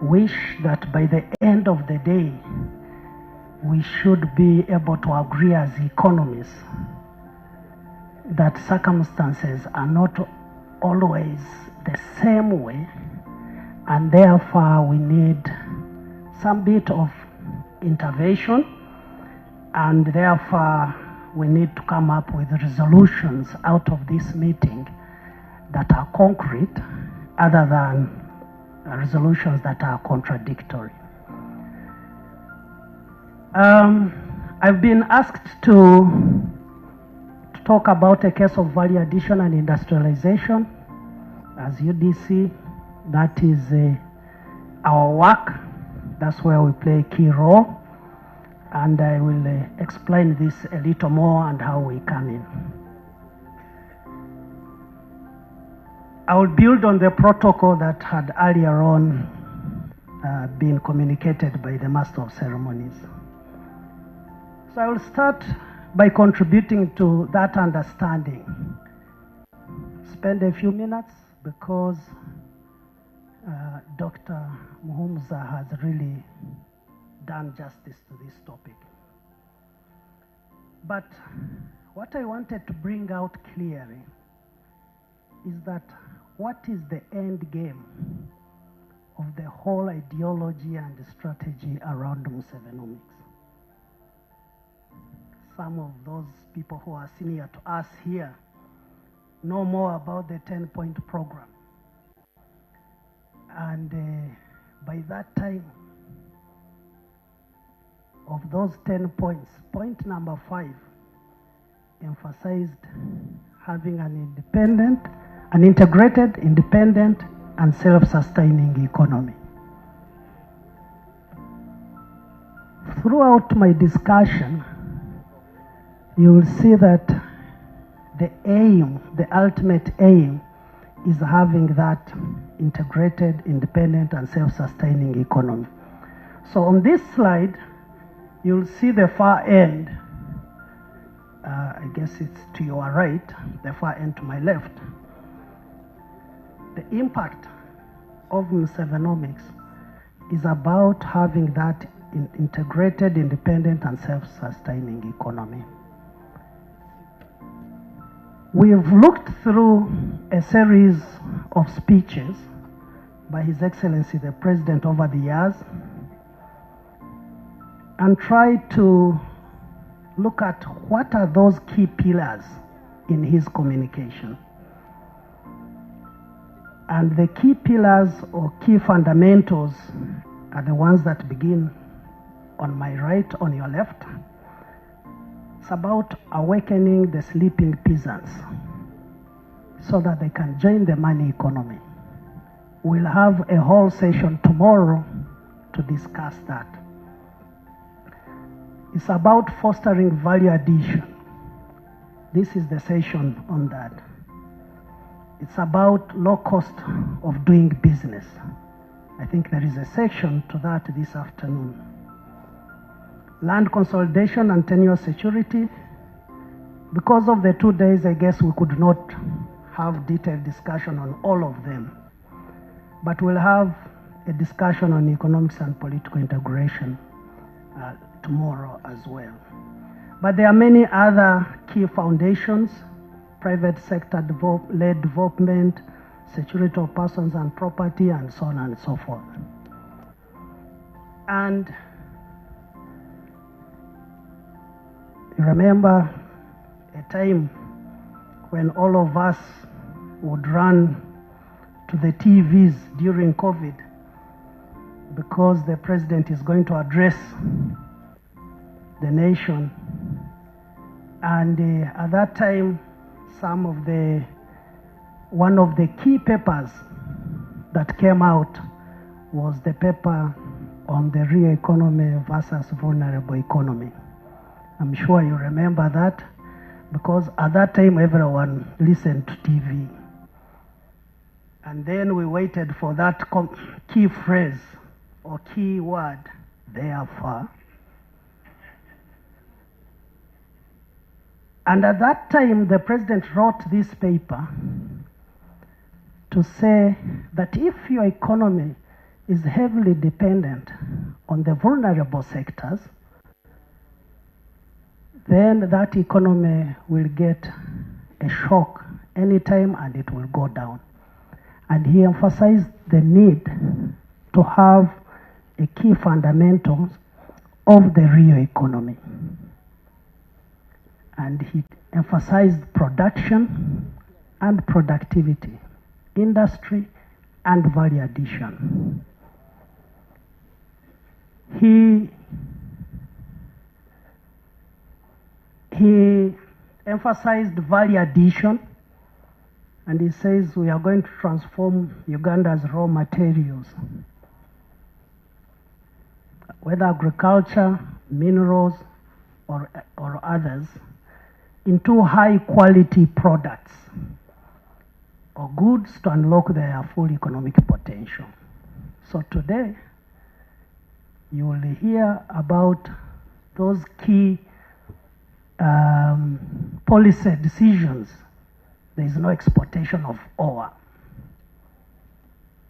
wish that by the end of the day, we should be able to agree as economists that circumstances are not always the same way, and therefore we need some bit of intervention, and therefore we need to come up with resolutions out of this meeting that are concrete other than resolutions that are contradictory. I've been asked to talk about a case of value addition and industrialization. As UDC, that is our work. That's where we play a key role. And I will explain this a little more and how we come in. I will build on the protocol that had earlier on been communicated by the Master of Ceremonies. So I will start by contributing to that understanding. Spend a few minutes because Dr. Muhumuza has really done justice to this topic. But what I wanted to bring out clearly is that what is the end game of the whole ideology and the strategy around Musevenomics? Some of those people who are senior to us here know more about the 10-point program. And by that time, of those 10 points, point number 5 emphasized having an integrated, independent, and self-sustaining economy. Throughout my discussion, you will see that the aim, the ultimate aim, is having that integrated, independent, and self-sustaining economy. So on this slide, you'll see the far end. I guess it's to your right, the far end to my left. The impact of Musevenomics is about having that integrated, independent, and self-sustaining economy. We've looked through a series of speeches by His Excellency the President over the years and tried to look at what are those key pillars in his communication. And the key pillars or key fundamentals are the ones that begin on my right, on your left. It's about awakening the sleeping peasants so that they can join the money economy. We'll have a whole session tomorrow to discuss that. It's about fostering value addition. This is the session on that. It's about low cost of doing business. I think there is a section to that this afternoon. Land consolidation and tenure security. Because of the 2 days, I guess we could not have detailed discussion on all of them. But we'll have a discussion on economics and political integration tomorrow as well. But there are many other key foundations: private sector led development, security of persons and property, and so on and so forth. And you remember a time when all of us would run to the TVs during COVID because the president is going to address the nation. And at that time, one of the key papers that came out was the paper on the real economy versus vulnerable economy. I'm sure you remember that because at that time everyone listened to TV. And then we waited for that key phrase or key word, therefore. And at that time, the president wrote this paper to say that if your economy is heavily dependent on the vulnerable sectors, then that economy will get a shock anytime and it will go down. And he emphasized the need to have a key fundamentals of the real economy. And he emphasized production and productivity, industry and value addition. He emphasized value addition, and he says we are going to transform Uganda's raw materials, whether agriculture, minerals, or others, into high quality products or goods to unlock their full economic potential. So today, you will hear about those key policy decisions. There is no exportation of ore.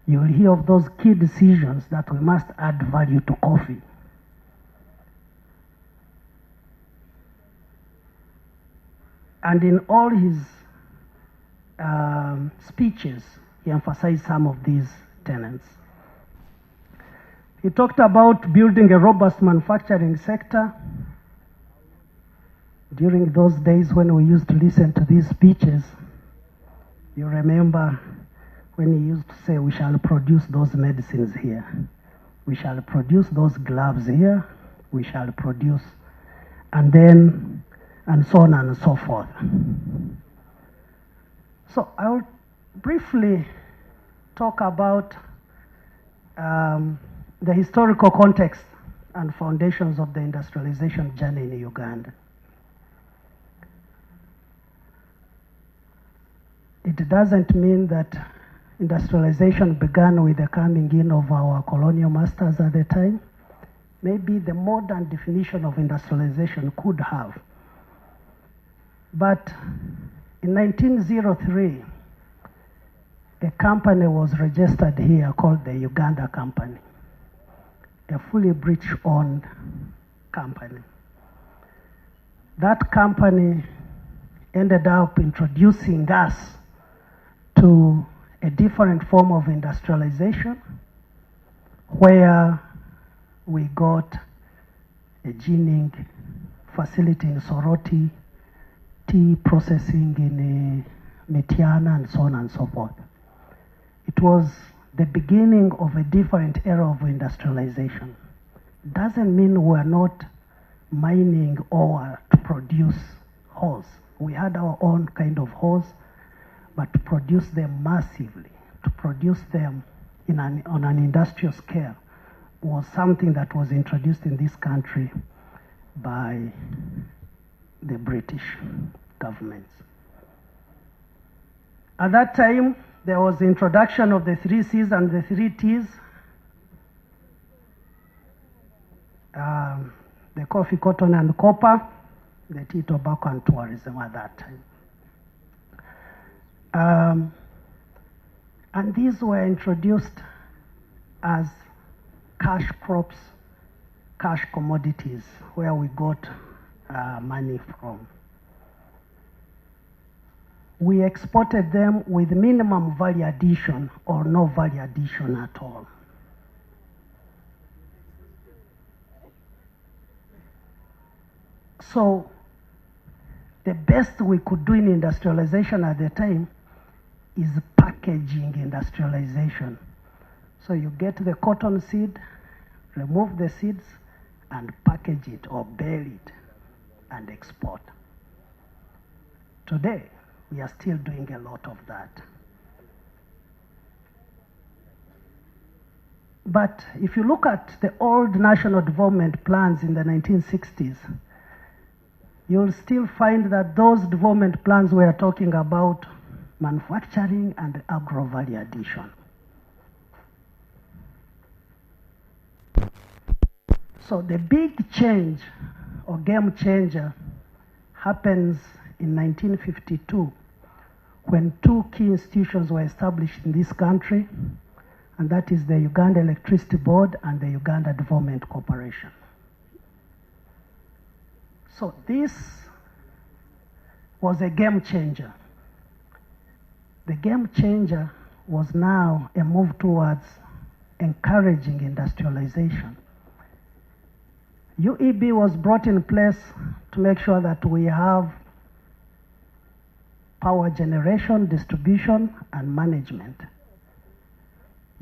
You will hear of those key decisions that we must add value to coffee. And in all his speeches, he emphasized some of these tenets. He talked about building a robust manufacturing sector. During those days when we used to listen to these speeches, you remember when he used to say, we shall produce those medicines here. We shall produce those gloves here. We shall produce, and so on and so forth. So I will briefly talk about the historical context and foundations of the industrialization journey in Uganda. It doesn't mean that industrialization began with the coming in of our colonial masters at the time. Maybe the modern definition of industrialization could have. But in 1903, a company was registered here called the Uganda Company, a fully British-owned company. That company ended up introducing us to a different form of industrialization, where we got a ginning facility in Soroti, tea processing in Metiana, and so on and so forth. It was the beginning of a different era of industrialization. It doesn't mean we're not mining ore to produce hose. We had our own kind of hose, but to produce them massively, to produce them on an industrial scale, was something that was introduced in this country by the British governments. At that time, there was the introduction of the 3 C's and the 3 T's. The coffee, cotton, and copper, the tea, tobacco, and tourism at that time. And these were introduced as cash crops, cash commodities, where we got money from. We exported them with minimum value addition or no value addition at all. So the best we could do in industrialization at the time is packaging industrialization. So you get the cotton seed, remove the seeds, and package it or bale it and export. Today, we are still doing a lot of that. But if you look at the old national development plans in the 1960s, you'll still find that those development plans were talking about manufacturing and agro-value addition. So the big change or game changer happens in 1952 when 2 key institutions were established in this country, and that is the Uganda Electricity Board and the Uganda Development Corporation. So this was a game changer. The game changer was now a move towards encouraging industrialization. UEB was brought in place to make sure that we have power generation, distribution, and management.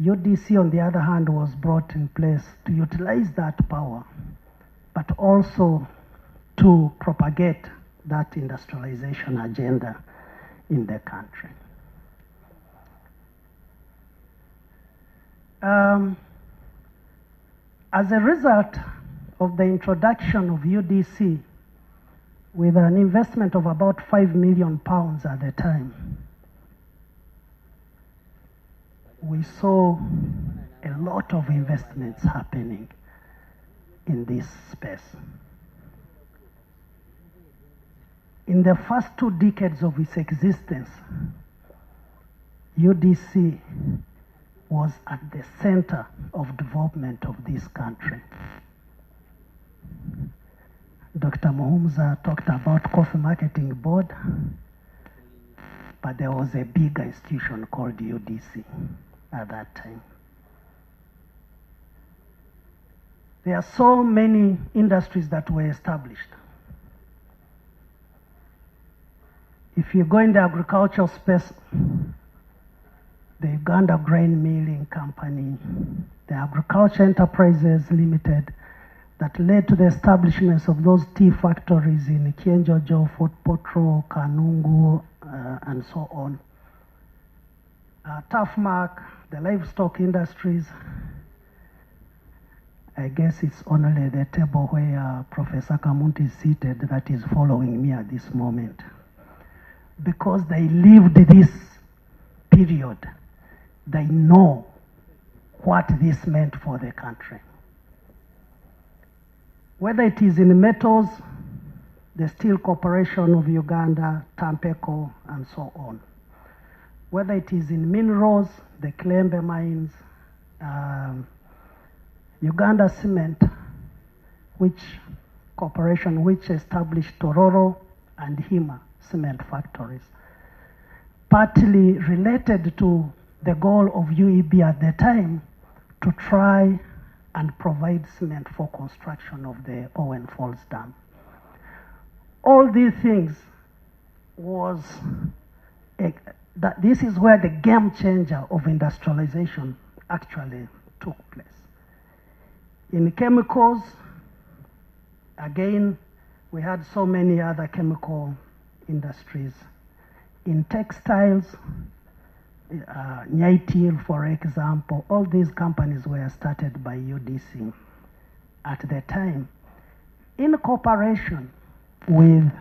UDC, on the other hand, was brought in place to utilize that power, but also to propagate that industrialization agenda in the country. As a result of the introduction of UDC, with an investment of about £5 million at the time, we saw a lot of investments happening in this space. In the first 2 decades of its existence, UDC was at the center of development of this country. Dr. Muhumza talked about Coffee Marketing Board, but there was a bigger institution called UDC at that time. There are so many industries that were established. If you go in the agricultural space, the Uganda Grain Milling Company, the Agriculture Enterprises Limited, that led to the establishments of those tea factories in Kienjojo, Fort Potro, Kanungu, and so on. Tafmark, the livestock industries. I guess it's only the table where Professor Kamunti is seated that is following me at this moment. Because they lived this period, they know what this meant for the country. Whether it is in metals, the Steel Corporation of Uganda, Tampeco, and so on. Whether it is in minerals, the Klembe mines, Uganda Cement, which established Tororo and Hima cement factories, partly related to the goal of UEB at the time to try and provide cement for construction of the Owen Falls Dam. All these things was, this is where the game changer of industrialization actually took place. In chemicals, again, we had so many other chemical industries. In textiles, Nyaitil, for example, all these companies were started by UDC at the time in cooperation with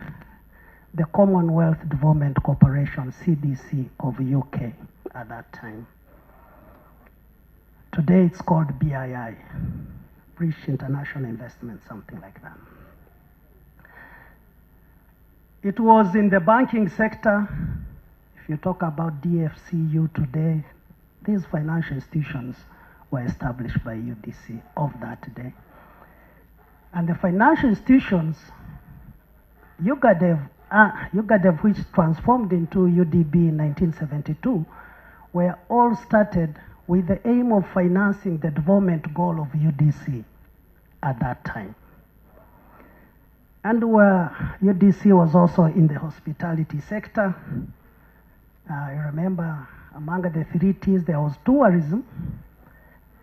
the Commonwealth Development Corporation, CDC, of UK at that time. Today it's called BII, British International Investment, something like that. It was in the banking sector. If you talk about DFCU today, these financial institutions were established by UDC of that day. And the financial institutions, UGADEV, which transformed into UDB in 1972, were all started with the aim of financing the development goal of UDC at that time. And where UDC was also in the hospitality sector. I remember among the 3 T's there was tourism,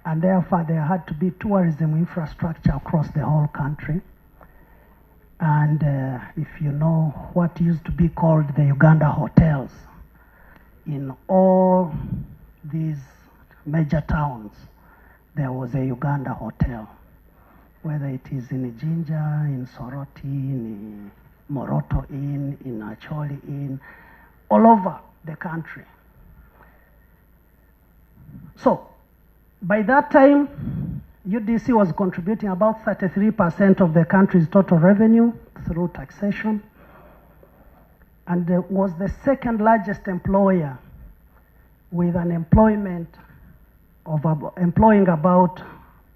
and therefore there had to be tourism infrastructure across the whole country. And if you know what used to be called the Uganda hotels, in all these major towns, there was a Uganda hotel, whether it is in Jinja, in Soroti, in Moroto Inn, in Acholi Inn, all over the country. So, by that time, UDC was contributing about 33% of the country's total revenue through taxation, and was the second largest employer with an employment employing about,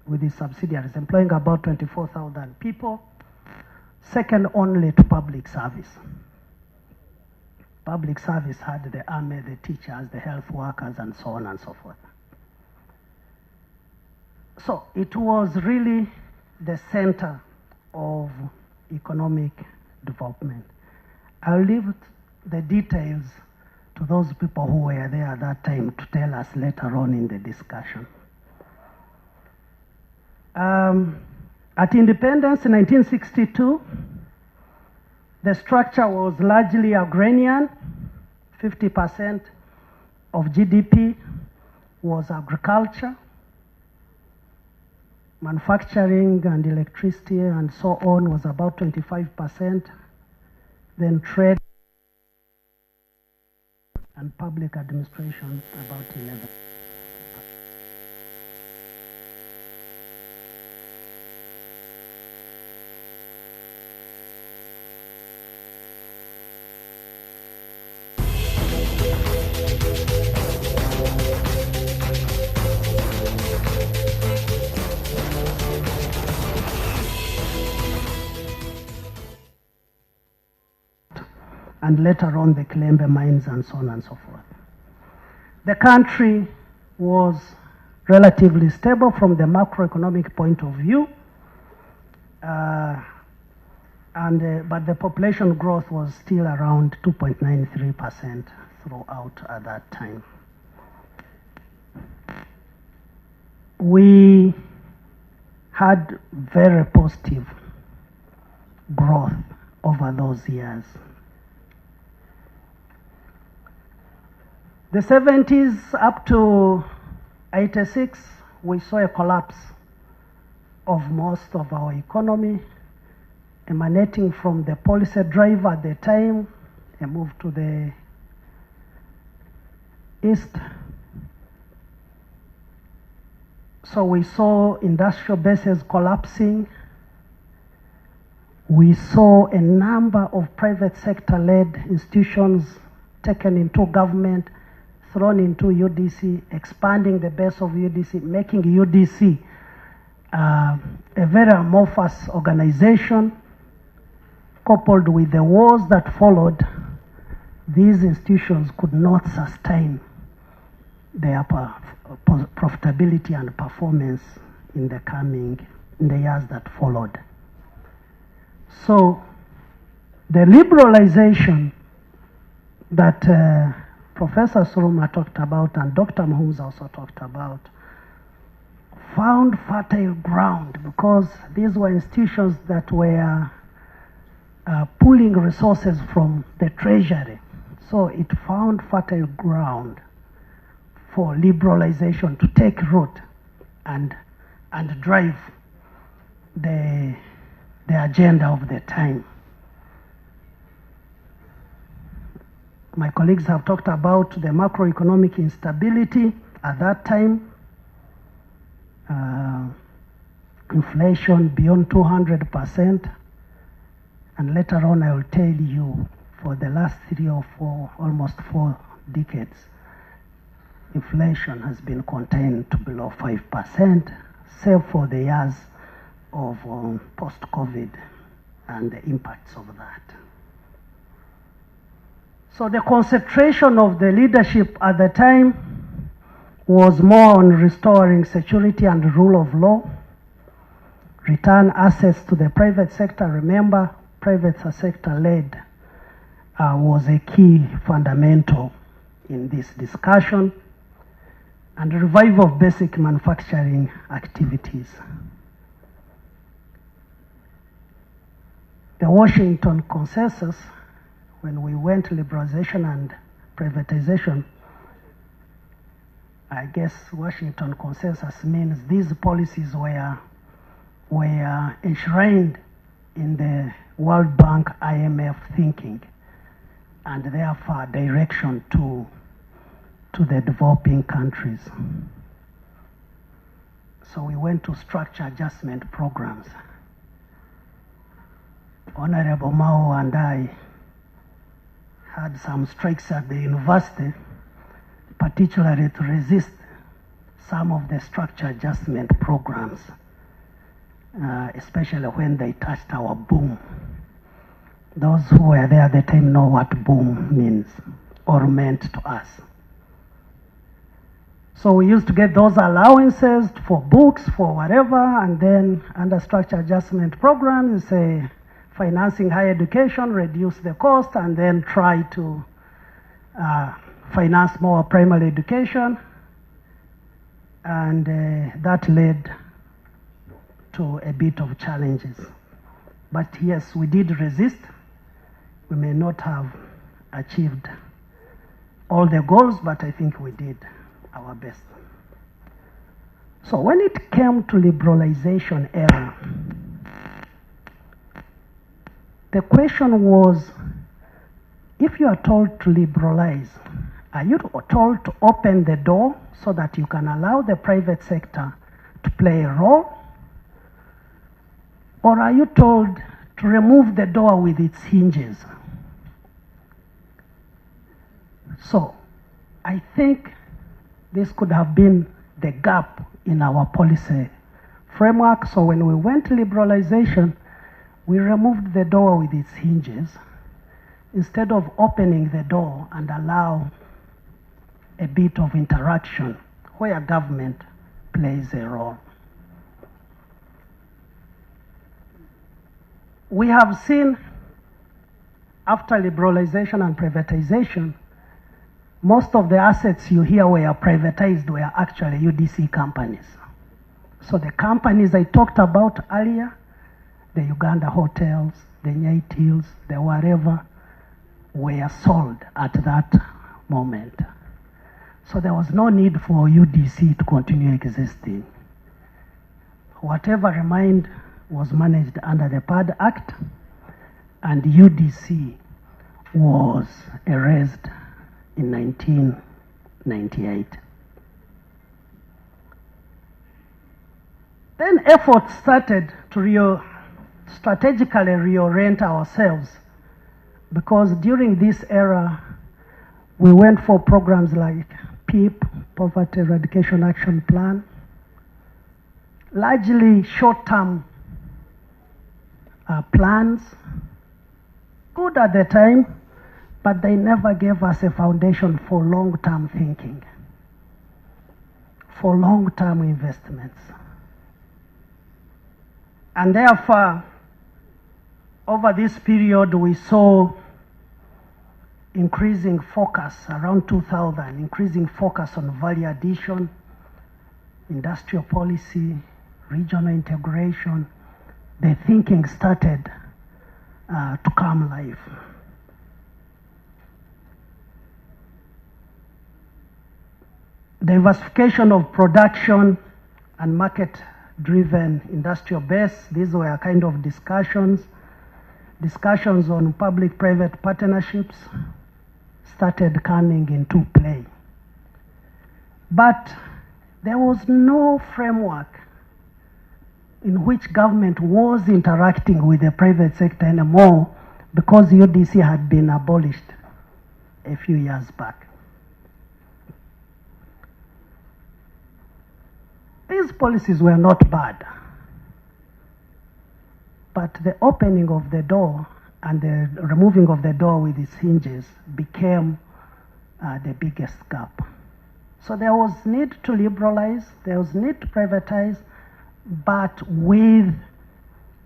with the subsidiaries, employing about 24,000 people, second only to public service. Public service had the army, the teachers, the health workers, and so on and so forth. So it was really the center of economic development. I'll leave the details to those people who were there at that time to tell us later on in the discussion. At independence in 1962, the structure was largely agrarian. 50% of GDP was agriculture. Manufacturing and electricity and so on was about 25%. Then trade and public administration about 11%. And later on the Kilembe mines and so on and so forth. The country was relatively stable from the macroeconomic point of view, but the population growth was still around 2.93% throughout at that time. We had very positive growth over those years. The 70s up to 86, we saw a collapse of most of our economy, emanating from the policy drive at the time, a move to the east. So we saw industrial bases collapsing. We saw a number of private sector-led institutions taken into government, thrown into UDC, expanding the base of UDC, making UDC a very amorphous organization. Coupled with the wars that followed, these institutions could not sustain their profitability and performance in the years that followed. So the liberalization that Professor Suruma talked about and Dr. Mahooms also talked about found fertile ground, because these were institutions that were pulling resources from the treasury. So it found fertile ground for liberalization to take root and drive the agenda of the time. My colleagues have talked about the macroeconomic instability at that time. Inflation beyond 200%. And later on I will tell you, for the last 3 or 4, almost 4 decades, inflation has been contained to below 5%, save for the years of post-COVID and the impacts of that. So the concentration of the leadership at the time was more on restoring security and rule of law, return assets to the private sector. Remember, private sector-led was a key fundamental in this discussion, and revival of basic manufacturing activities. The Washington Consensus, when we went liberalization and privatization, I guess Washington Consensus means these policies were enshrined in the World Bank, IMF thinking, and therefore direction to the developing countries. So we went to structure adjustment programs. Honorable Mao and I had some strikes at the university, particularly to resist some of the structure adjustment programs, especially when they touched our boom. Those who were there at the time know what boom means or meant to us. So we used to get those allowances for books, for whatever, and then under structure adjustment programs, you say financing higher education, reduce the cost, and then try to finance more primary education. And that led to a bit of challenges. But yes, we did resist. We may not have achieved all the goals, but I think we did our best. So when it came to liberalization era, the question was, if you are told to liberalize, are you told to open the door so that you can allow the private sector to play a role? Or are you told to remove the door with its hinges? So I think this could have been the gap in our policy framework. So when we went to liberalization, we removed the door with its hinges instead of opening the door and allow a bit of interaction where government plays a role. We have seen after liberalization and privatization, most of the assets you hear were privatized were actually UDC companies. So the companies I talked about earlier, the Uganda hotels, the Nyait Hills, the whatever, were sold at that moment. So there was no need for UDC to continue existing. Whatever remained was managed under the PAD Act, and UDC was erased in 1998. Then efforts started to strategically reorient ourselves, because during this era, we went for programs like PEP, Poverty Eradication Action Plan, largely short-term plans, good at the time, but they never gave us a foundation for long-term thinking, for long-term investments. And therefore, over this period, we saw increasing focus around 2000, increasing focus on value addition, industrial policy, regional integration. The thinking started to come alive. Diversification of production and market-driven industrial base. These were kind of discussions on public-private partnerships started coming into play. But there was no framework in which government was interacting with the private sector anymore, because UDC had been abolished a few years back. These policies were not bad, but the opening of the door and the removing of the door with its hinges became the biggest gap. So there was need to liberalize, there was need to privatize, but with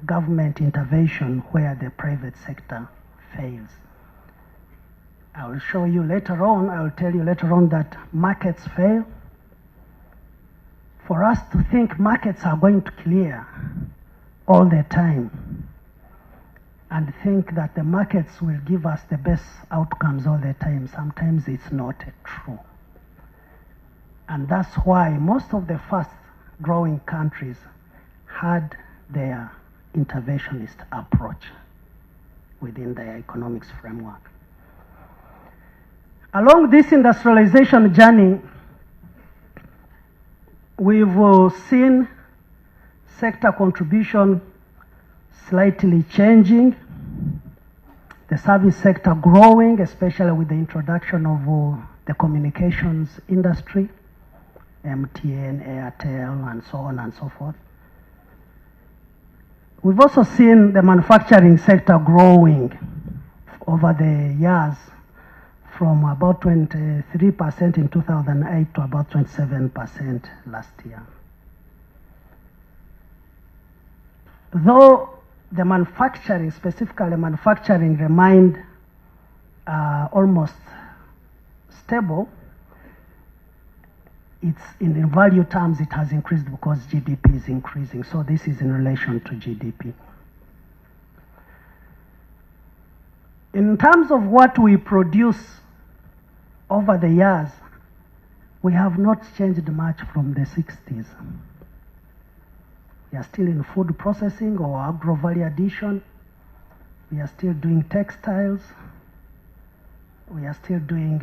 government intervention where the private sector fails. I will show you later on, I will tell you later on that markets fail. For us to think markets are going to clear all the time and think that the markets will give us the best outcomes all the time, sometimes it's not true. And that's why most of the fast-growing countries had their interventionist approach within their economics framework. Along this industrialization journey, we've seen sector contribution slightly changing, the service sector growing, especially with the introduction of the communications industry, MTN, Airtel, and so on and so forth. We've also seen the manufacturing sector growing over the years from about 23% in 2008 to about 27% last year. Though the manufacturing, specifically manufacturing, remained almost stable, it's in value terms it has increased because GDP is increasing. So this is in relation to GDP. In terms of what we produce over the years, we have not changed much from the 60s. We are still in food processing or agro-value addition. We are still doing textiles. We are still doing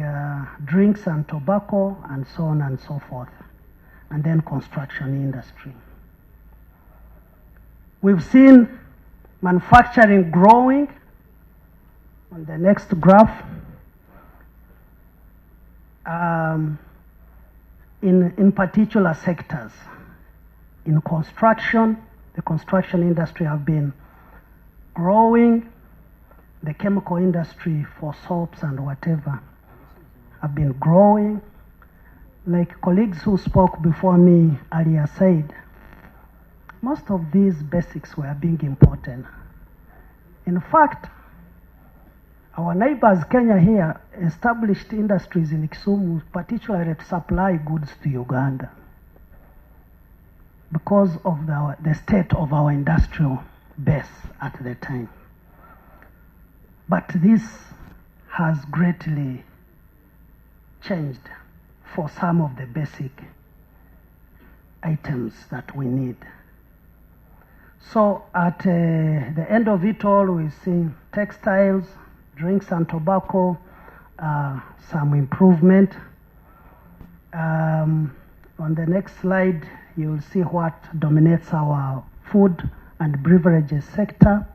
drinks and tobacco and so on and so forth. And then construction industry. We've seen manufacturing growing. On the next graph, in particular sectors. In construction, the construction industry have been growing. The chemical industry for soaps and whatever have been growing. Like colleagues who spoke before me earlier said, most of these basics were being imported. In fact, our neighbors, Kenya here, established industries in Kisumu, particularly to supply goods to Uganda because of the state of our industrial base at the time. But this has greatly changed for some of the basic items that we need. So at the end of it all, we see textiles, drinks and tobacco, some improvement. On the next slide, you will see what dominates our food and beverages sector.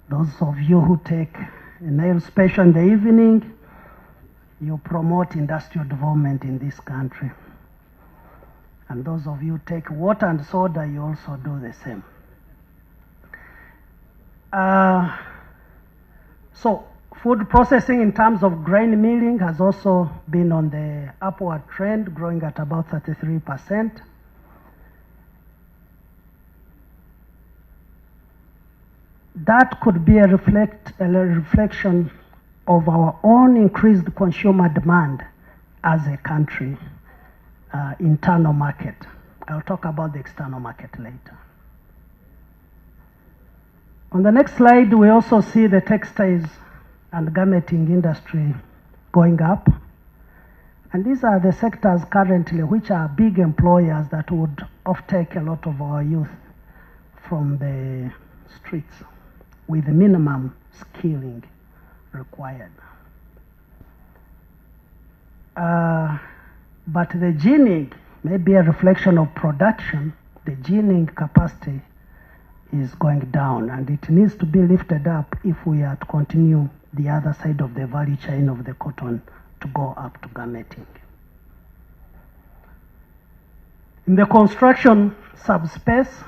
Those of you who take a nail special in the evening, you promote industrial development in this country. And those of you who take water and soda, you also do the same. So food processing in terms of grain milling has also been on the upward trend, growing at about 33%. That could be a reflection of our own increased consumer demand as a country, internal market. I'll talk about the external market later. On the next slide, we also see the textiles and garmenting industry going up. And these are the sectors currently which are big employers that would offtake a lot of our youth from the streets with minimum skilling required. But the ginning may be a reflection of production. The ginning capacity is going down, and it needs to be lifted up if we are to continue the other side of the value chain of the cotton to go up to garmenting. In the construction subspace,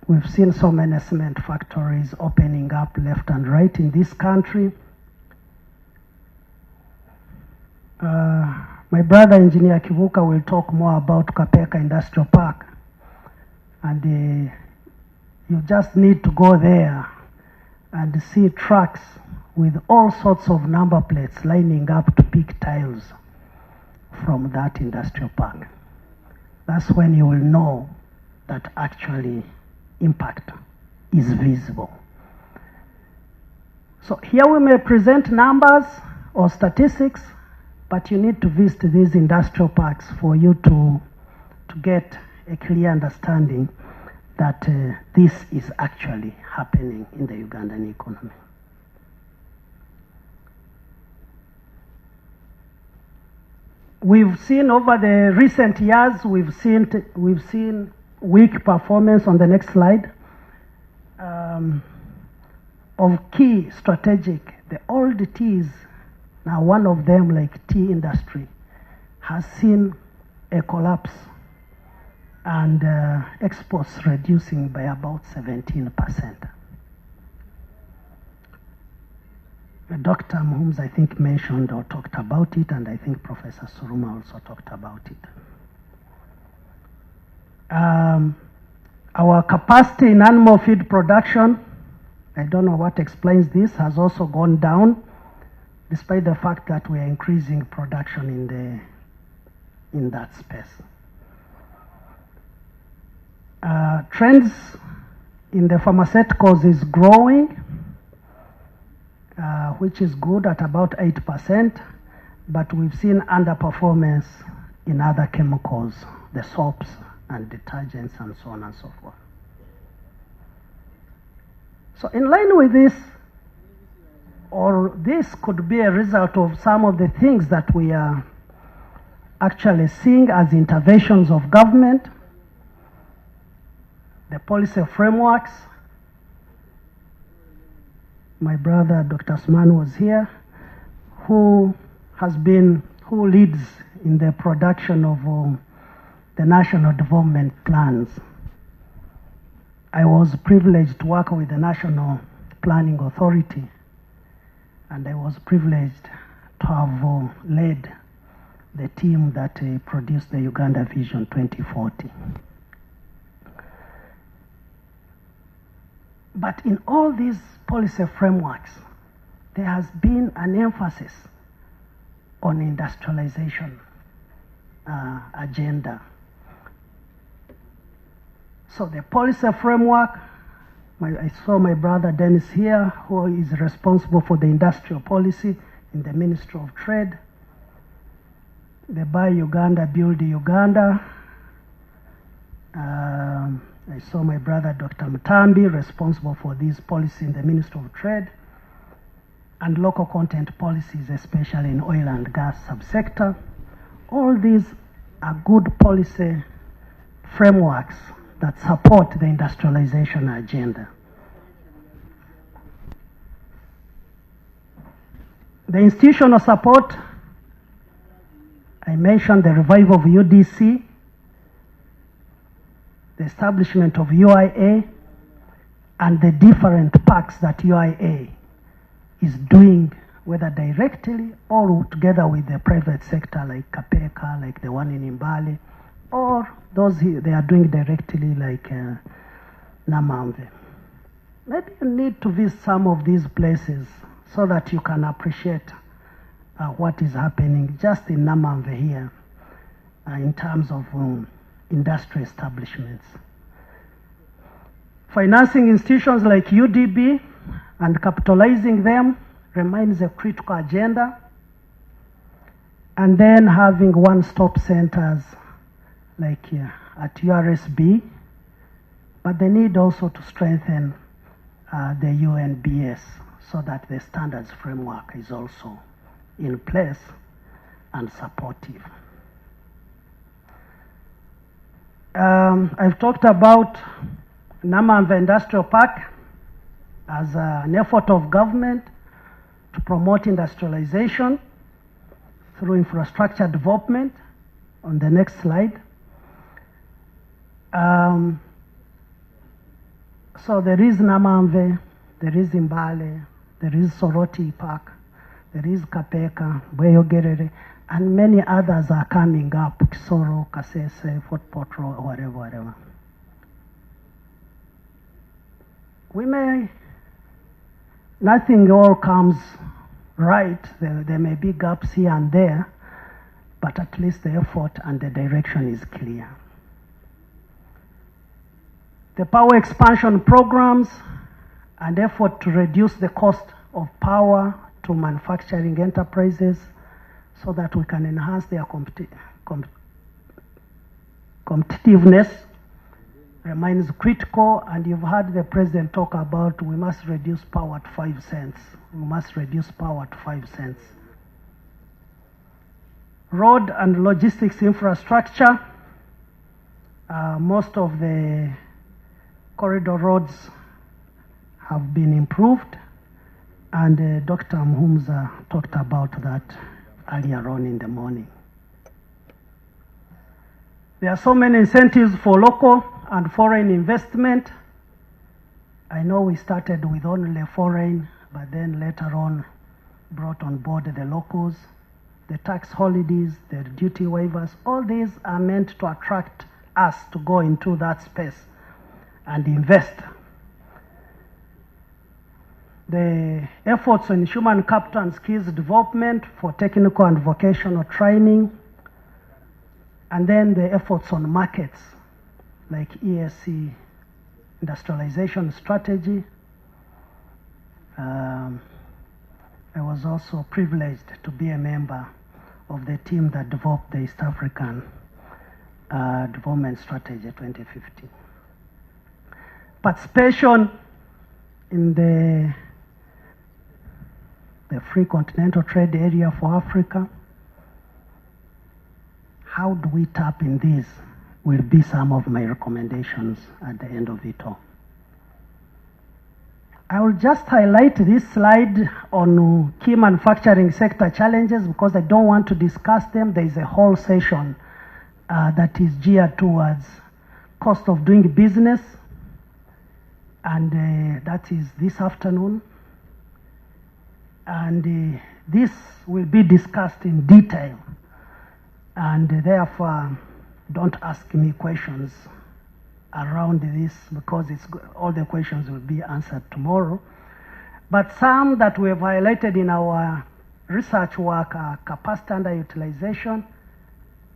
we've seen so many cement factories opening up left and right in this country. My brother Engineer Kivuka will talk more about Kapeka Industrial Park, and you just need to go there and see trucks with all sorts of number plates lining up to pick tiles from that industrial park. That's when you will know that actually impact is visible. So here we may present numbers or statistics, but you need to visit these industrial parks for you to get a clear understanding that this is actually happening in the Ugandan economy. We've seen over the recent years, we've seen weak performance on the next slide of key strategic, the old T's Now, one of them, like tea industry, has seen a collapse and exports reducing by about 17%. Dr. Mhums, I think, mentioned or talked about it, and I think Professor Suruma also talked about it. Our capacity in animal feed production, I don't know what explains this, has also gone down, despite the fact that we are increasing production in that space. Trends in the pharmaceuticals is growing, which is good at about 8%, but we've seen underperformance in other chemicals, the soaps and detergents and so on and so forth. So in line with this, or this could be a result of some of the things that we are actually seeing as interventions of government, the policy frameworks. My brother, Dr. Sman, was here, who leads in the production of the national development plans. I was privileged to work with the National Planning Authority, and I was privileged to have led the team that produced the Uganda Vision 2040. But in all these policy frameworks, there has been an emphasis on industrialization agenda. So the policy framework, I saw my brother Dennis here, who is responsible for the industrial policy in the Ministry of Trade. The Buy Uganda, Build Uganda. I saw my brother Dr. Mutambi, responsible for this policy in the Ministry of Trade, and local content policies, especially in oil and gas subsector. All these are good policy frameworks that support the industrialization agenda. The institutional support, I mentioned the revival of UDC, the establishment of UIA, and the different parks that UIA is doing, whether directly or together with the private sector like Kapeka, like the one in Mbale, or those they are doing directly like Namamve. Maybe you need to visit some of these places so that you can appreciate what is happening just in Namamve here in terms of industry establishments. Financing institutions like UDB and capitalizing them remains a critical agenda. And then having one-stop centers like at URSB, but they need also to strengthen the UNBS so that the standards framework is also in place and supportive. I've talked about Namamve Industrial Park as an effort of government to promote industrialization through infrastructure development. On the next slide. So there is Namamve, there is Mbale, there is Soroti Park, there is Kapeka, Bweyogerere, and many others are coming up, Kisoro, Kasese, Fort Potro, whatever. Nothing all comes right. There may be gaps here and there, but at least the effort and the direction is clear. The power expansion programs and effort to reduce the cost of power to manufacturing enterprises so that we can enhance their competitiveness remains critical, and you've heard the President talk about we must reduce power at 5 cents. We must reduce power at 5 cents. Road and logistics infrastructure. Most of the corridor roads have been improved. And Dr. Mhumza talked about that earlier on in the morning. There are so many incentives for local and foreign investment. I know we started with only foreign, but then later on brought on board the locals, the tax holidays, the duty waivers. All these are meant to attract us to go into that space and invest. The efforts in human capital and skills development for technical and vocational training, and then the efforts on markets like ESC industrialization strategy. I was also privileged to be a member of the team that developed the East African Development Strategy 2015. Participation in the Free Continental Trade Area for Africa. How do we tap in this will be some of my recommendations at the end of it all. I will just highlight this slide on key manufacturing sector challenges because I don't want to discuss them. There is a whole session that is geared towards cost of doing business, and that is this afternoon. And this will be discussed in detail, and therefore don't ask me questions around this because all the questions will be answered tomorrow. But some that we have highlighted in our research work are capacity underutilization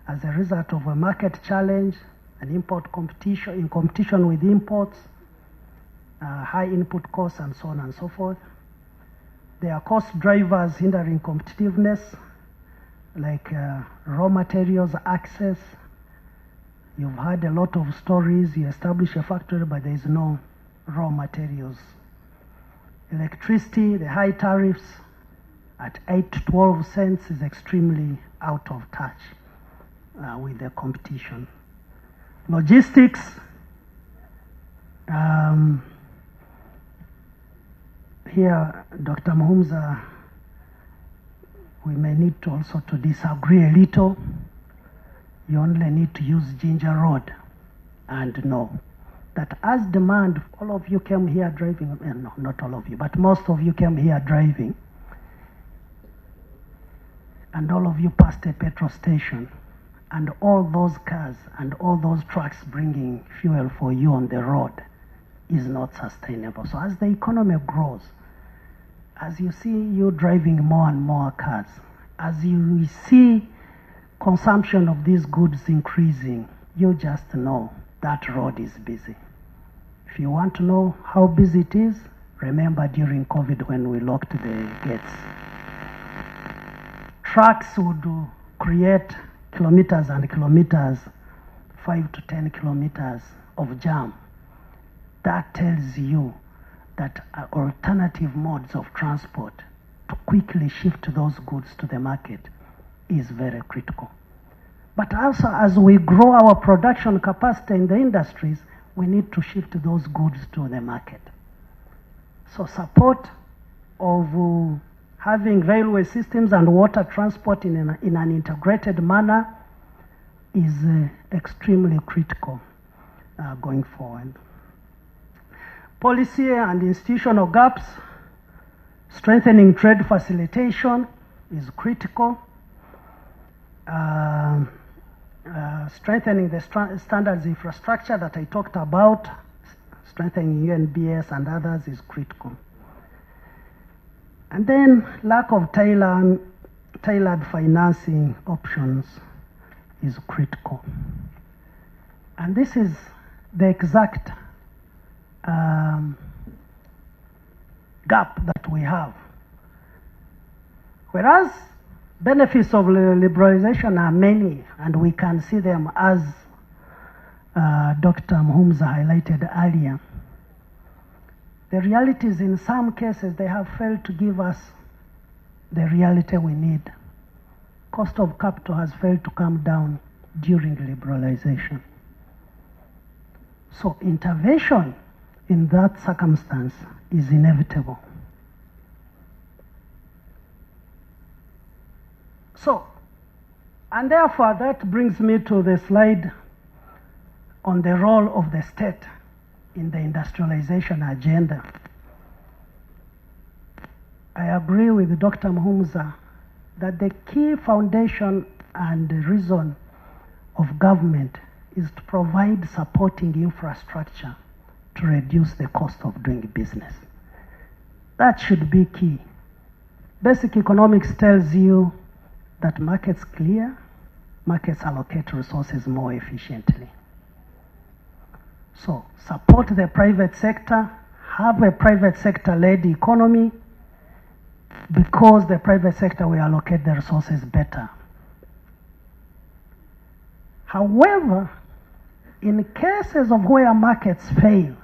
as a result of a market challenge and import competition, in competition with imports, high input costs, and so on and so forth. There are cost drivers hindering competitiveness, like raw materials access. You've heard a lot of stories. You establish a factory, but there is no raw materials. Electricity, the high tariffs at 8 to 12 cents is extremely out of touch with the competition. Logistics, here, Dr. Mhumza, we may need to also to disagree a little. You only need to use Ginger Road and know that as demand, all of you came here driving, no, not all of you, but most of you came here driving, and all of you passed a petrol station, and all those cars and all those trucks bringing fuel for you on the road is not sustainable. So as the economy grows, as you see you driving more and more cars, as you see consumption of these goods increasing, you just know that road is busy. If you want to know how busy it is, remember during COVID when we locked the gates. Trucks would create kilometers and kilometers, 5 to 10 kilometers of jam. That tells you that alternative modes of transport to quickly shift those goods to the market is very critical. But also as we grow our production capacity in the industries, we need to shift those goods to the market. So support of having railway systems and water transport in an integrated manner is extremely critical going forward. Policy and institutional gaps, strengthening trade facilitation is critical. Strengthening the standards infrastructure that I talked about, strengthening UNBS and others is critical. And then lack of tailored financing options is critical. And this is the exact gap that we have. Whereas benefits of liberalization are many, and we can see them as Dr. Mhumza highlighted earlier. The reality is, in some cases, they have failed to give us the reality we need. Cost of capital has failed to come down during liberalization. So intervention in that circumstance is inevitable. So, and therefore that brings me to the slide on the role of the state in the industrialization agenda. I agree with Dr. Muhumuza that the key foundation and reason of government is to provide supporting infrastructure to reduce the cost of doing business. That should be key. Basic economics tells you that markets clear, markets allocate resources more efficiently. So support the private sector, have a private sector-led economy, because the private sector will allocate the resources better. However, in cases of where markets fail,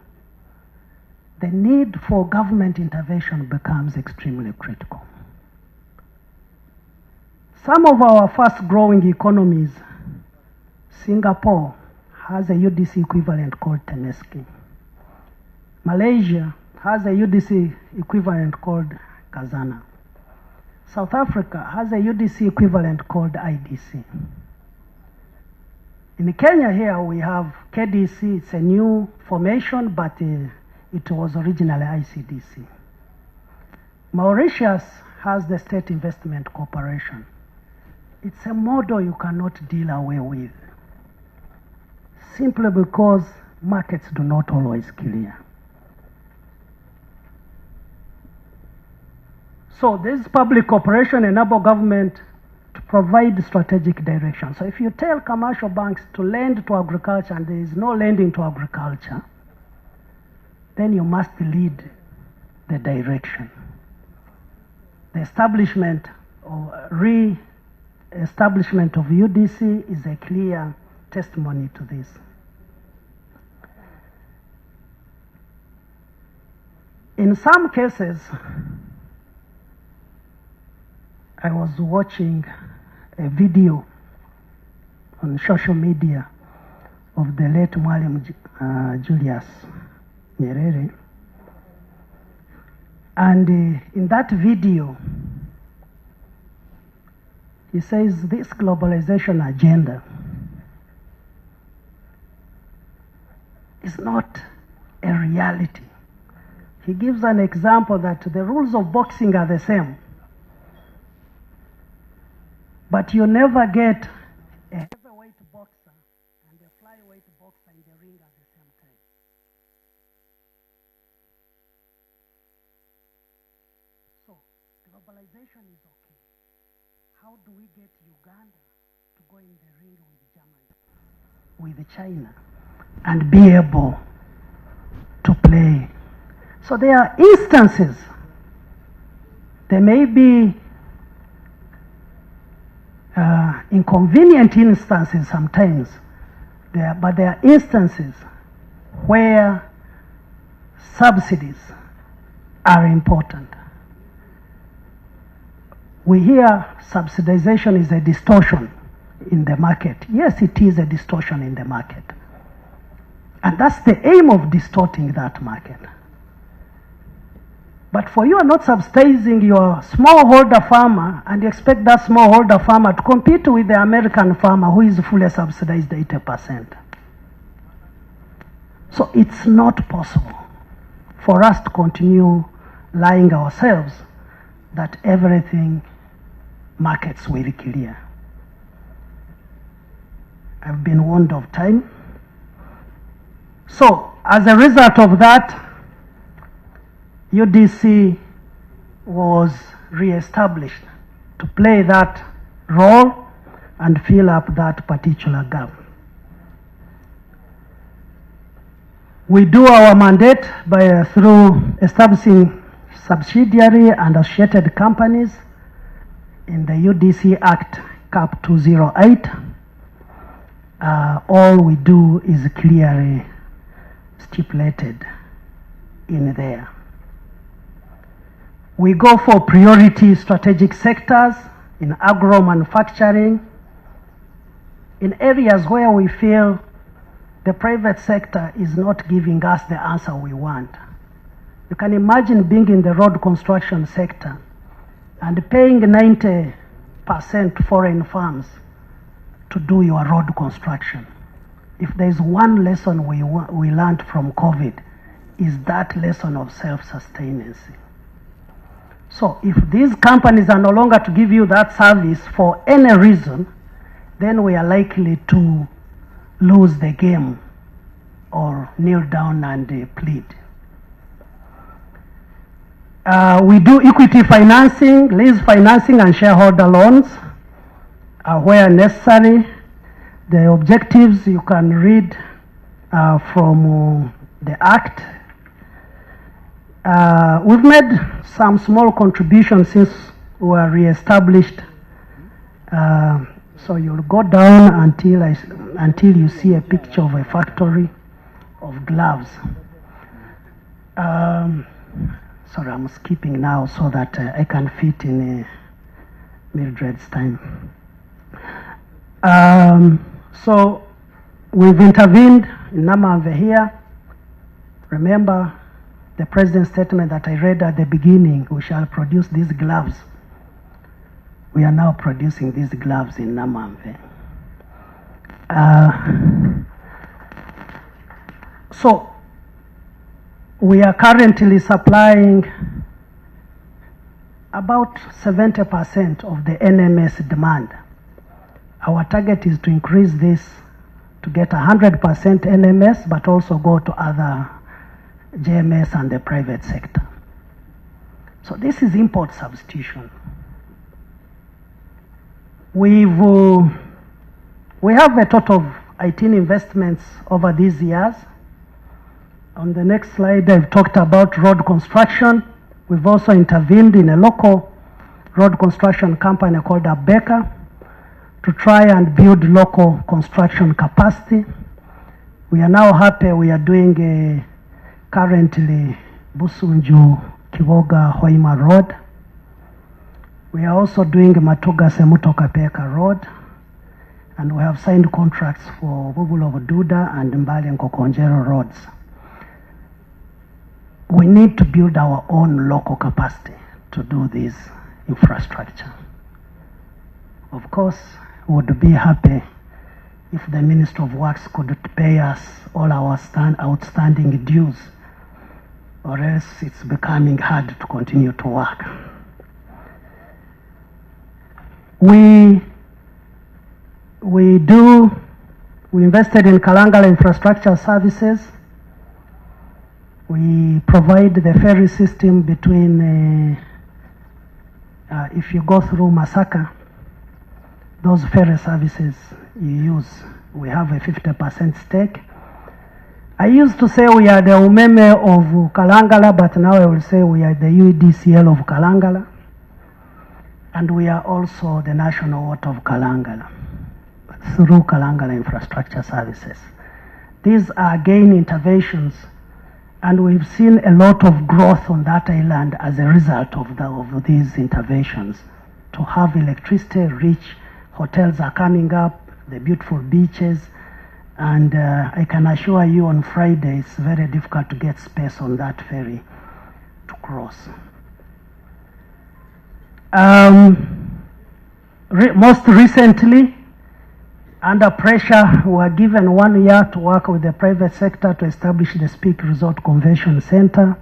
the need for government intervention becomes extremely critical. Some of our fast-growing economies, Singapore has a UDC equivalent called Temeski. Malaysia has a UDC equivalent called Kazana. South Africa has a UDC equivalent called IDC. In Kenya here we have KDC, it's a new formation, but it was originally ICDC. Mauritius has the State Investment Corporation. It's a model you cannot deal away with, simply because markets do not always clear. So this public cooperation enables government to provide strategic direction. So if you tell commercial banks to lend to agriculture and there is no lending to agriculture, then you must lead the direction. The establishment or re-establishment of UDC is a clear testimony to this. In some cases, I was watching a video on social media of the late Mwalimu Julius Nyerere. And in that video, he says this globalization agenda is not a reality. He gives an example that the rules of boxing are the same, but you never get a heavyweight boxer and a flyweight boxer in the ring at the same time. So, globalization is okay. How do we get Uganda to go in the ring with Germany, with China, and be able to play? So there are instances, there may be inconvenient instances sometimes, but there are instances where subsidies are important. We hear subsidization is a distortion in the market. Yes, it is a distortion in the market. And that's the aim of distorting that market. But for you are not subsidizing your smallholder farmer and you expect that smallholder farmer to compete with the American farmer who is fully subsidized 80%. So it's not possible for us to continue lying ourselves that everything markets will clear. I've been warned of time. So as a result of that, UDC was re-established to play that role and fill up that particular gap. We do our mandate through establishing subsidiary and associated companies in the UDC Act Cap 208. All we do is clearly stipulated in there. We go for priority strategic sectors in agro-manufacturing, in areas where we feel the private sector is not giving us the answer we want. You can imagine being in the road construction sector and paying 90% 70% foreign firms to do your road construction. If there's one lesson we learned from COVID, is that lesson of self-sustenance. So if these companies are no longer to give you that service for any reason, then we are likely to lose the game or kneel down and plead. We do equity financing, lease financing, and shareholder loans where necessary. The objectives you can read from the Act. We've made some small contributions since we were re-established. So you'll go down until you see a picture of a factory of gloves. Sorry, I'm skipping now so that I can fit in Mildred's time. So we've intervened in Namamve here. Remember the president's statement that I read at the beginning, we shall produce these gloves. We are now producing these gloves in Namamve. So we are currently supplying about 70% of the NMS demand. Our target is to increase this to get 100% NMS, but also go to other JMS and the private sector. So this is import substitution. We have a total of 18 investments over these years. On the next slide, I've talked about road construction. We've also intervened in a local road construction company called Abeka to try and build local construction capacity. We are now happy we are doing currently Busunju Kivoga Hoima Road. We are also doing Matuga Semuto Kapeka Road, and we have signed contracts for Bubulo Duda and Mbali and Kokonjero roads. We need to build our own local capacity to do this infrastructure. Of course, we would be happy if the Minister of Works could pay us all our outstanding dues, or else it's becoming hard to continue to work. We invested in Kalangala Infrastructure Services. We provide the ferry system between, if you go through Masaka, those ferry services you use, we have a 50% stake. I used to say we are the Umeme of Kalangala, but now I will say we are the UEDCL of Kalangala. And we are also the National Water of Kalangala through Kalangala Infrastructure Services. These are again interventions, and we've seen a lot of growth on that island as a result of these interventions. To have electricity rich, hotels are coming up, the beautiful beaches, and I can assure you on Friday it's very difficult to get space on that ferry to cross. Most recently, under pressure, we were given 1 year to work with the private sector to establish the Speak Resort Convention Center.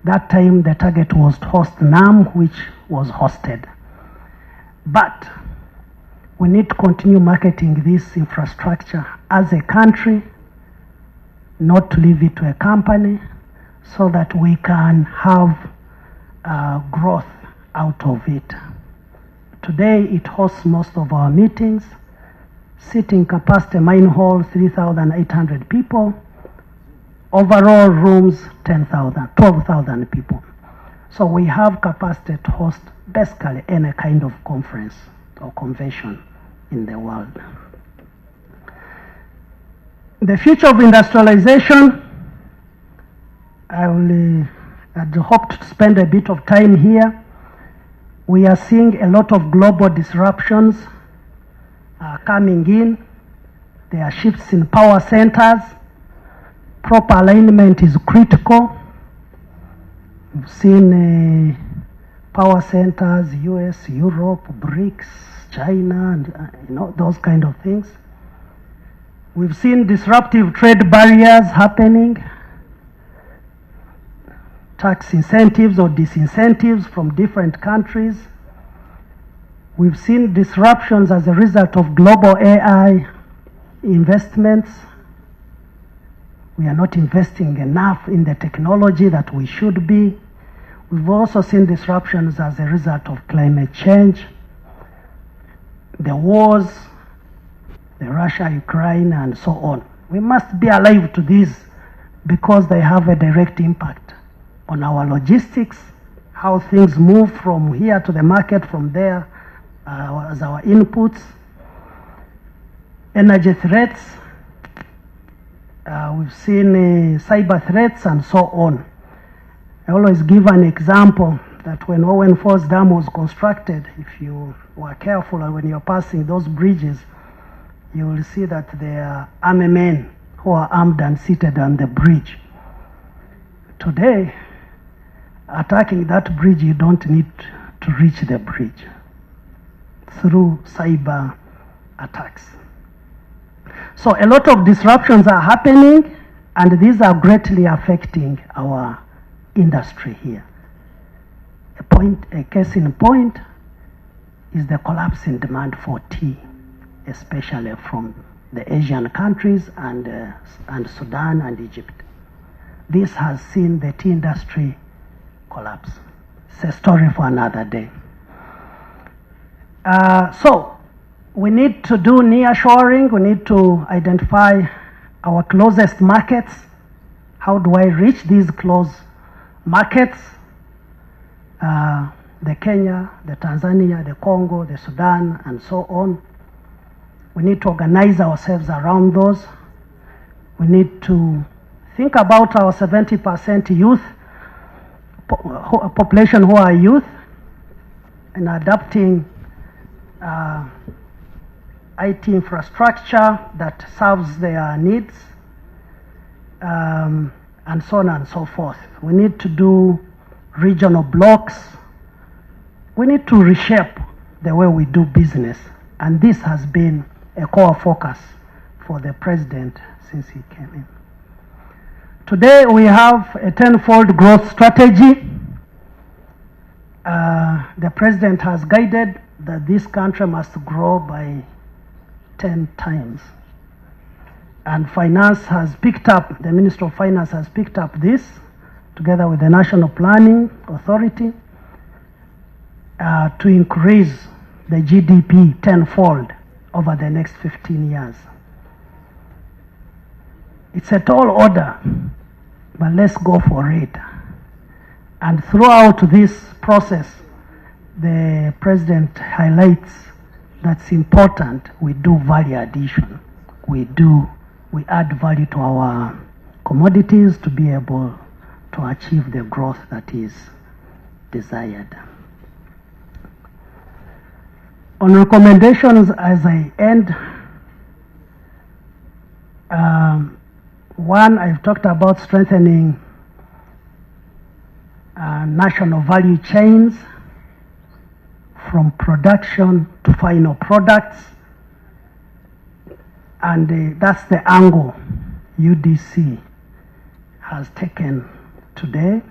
That time the target was to host NAM, which was hosted. But we need to continue marketing this infrastructure as a country, not to leave it to a company, so that we can have growth out of it. Today it hosts most of our meetings. Seating capacity, main hall 3,800 people. Overall rooms 12,000 people. So we have capacity to host basically any kind of conference or convention in the world. The future of industrialization, I'd hoped to spend a bit of time here. We are seeing a lot of global disruptions coming in. There are shifts in power centers. Proper alignment is critical. We've seen power centers, US, Europe, BRICS, China, and those kind of things. We've seen disruptive trade barriers happening, tax incentives or disincentives from different countries. We've seen disruptions as a result of global AI investments. We are not investing enough in the technology that we should be. We've also seen disruptions as a result of climate change, the wars, the Russia, Ukraine, and so on. We must be alive to these because they have a direct impact on our logistics, how things move from here to the market, from there as our inputs, energy threats, we've seen cyber threats and so on. I always give an example that when Owen Falls Dam was constructed, if you were careful when you're passing those bridges, you will see that there are army men who are armed and seated on the bridge. Today, attacking that bridge, you don't need to reach the bridge through cyber attacks. So a lot of disruptions are happening, and these are greatly affecting our industry here. A case in point is the collapse in demand for tea, especially from the Asian countries and Sudan and Egypt. This has seen the tea industry collapse. It's a story for another day. So we need to do nearshoring. We need to identify our closest markets. How do I reach these close markets? The Kenya, the Tanzania, the Congo, the Sudan, and so on. We need to organize ourselves around those. We need to think about our 70% youth population who are youth, and adapting IT infrastructure that serves their needs, and so on and so forth. We need to do regional blocks. We need to reshape the way we do business, and this has been a core focus for the president since he came in. Today we have a 10-fold growth strategy. The president has guided that this country must grow by 10 times. And finance has picked up, the Minister of Finance has picked up this together with the National Planning Authority to increase the GDP 10-fold over the next 15 years. It's a tall order, but let's go for it. And throughout this process, the president highlights that's important. We do value addition. We add value to our commodities to be able to achieve the growth that is desired. On recommendations, as I end, one, I've talked about strengthening national value chains from production to final products, and that's the angle UDC has taken today,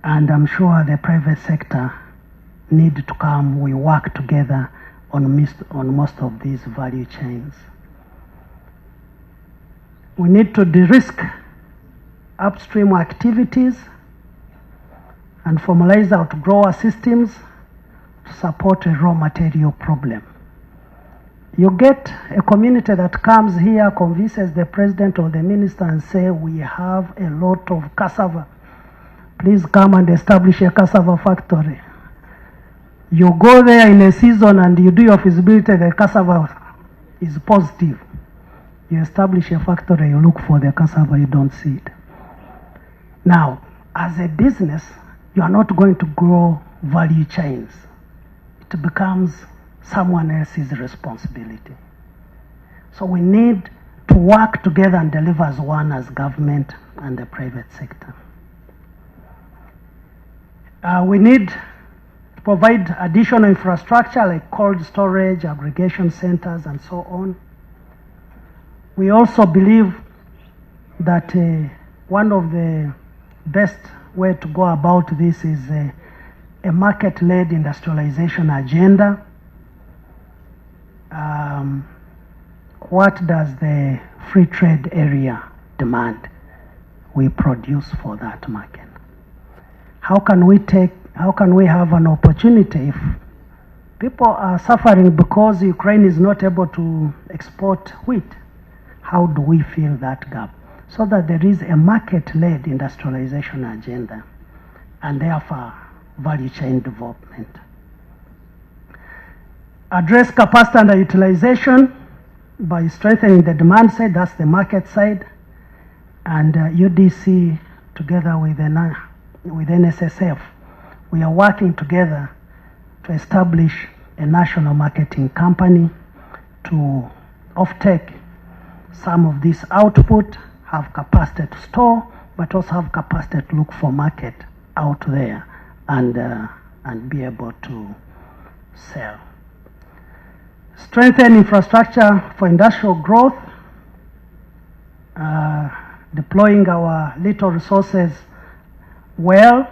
and I'm sure the private sector need to come. We work together on most of these value chains. We need to de-risk upstream activities and formalize outgrower systems to support a raw material problem. You get a community that comes here, convinces the president or the minister and say, we have a lot of cassava. Please come and establish a cassava factory. You go there in a season and you do your feasibility, the cassava is positive. You establish a factory, you look for the cassava, you don't see it. Now, as a business, you are not going to grow value chains. It becomes someone else's responsibility. So we need to work together and deliver as one, as government and the private sector. We need provide additional infrastructure like cold storage, aggregation centers, and so on. We also believe that one of the best way to go about this is a market-led industrialization agenda. What does the free trade area demand? We produce for that market. How can we have an opportunity if people are suffering because Ukraine is not able to export wheat? How do we fill that gap? So that there is a market-led industrialization agenda and therefore value chain development. Address capacity underutilization by strengthening the demand side, that's the market side, and UDC together with NSSF, we are working together to establish a national marketing company to offtake some of this output, have capacity to store, but also have capacity to look for market out there and be able to sell. Strengthen infrastructure for industrial growth, deploying our little resources well.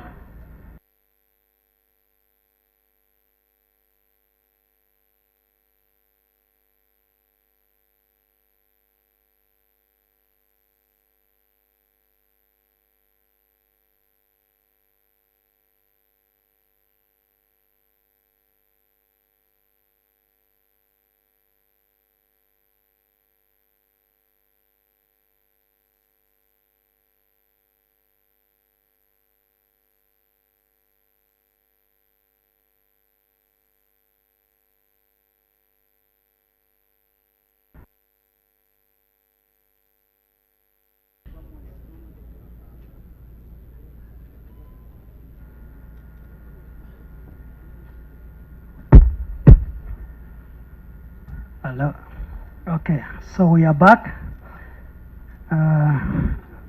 Hello. Okay, so we are back.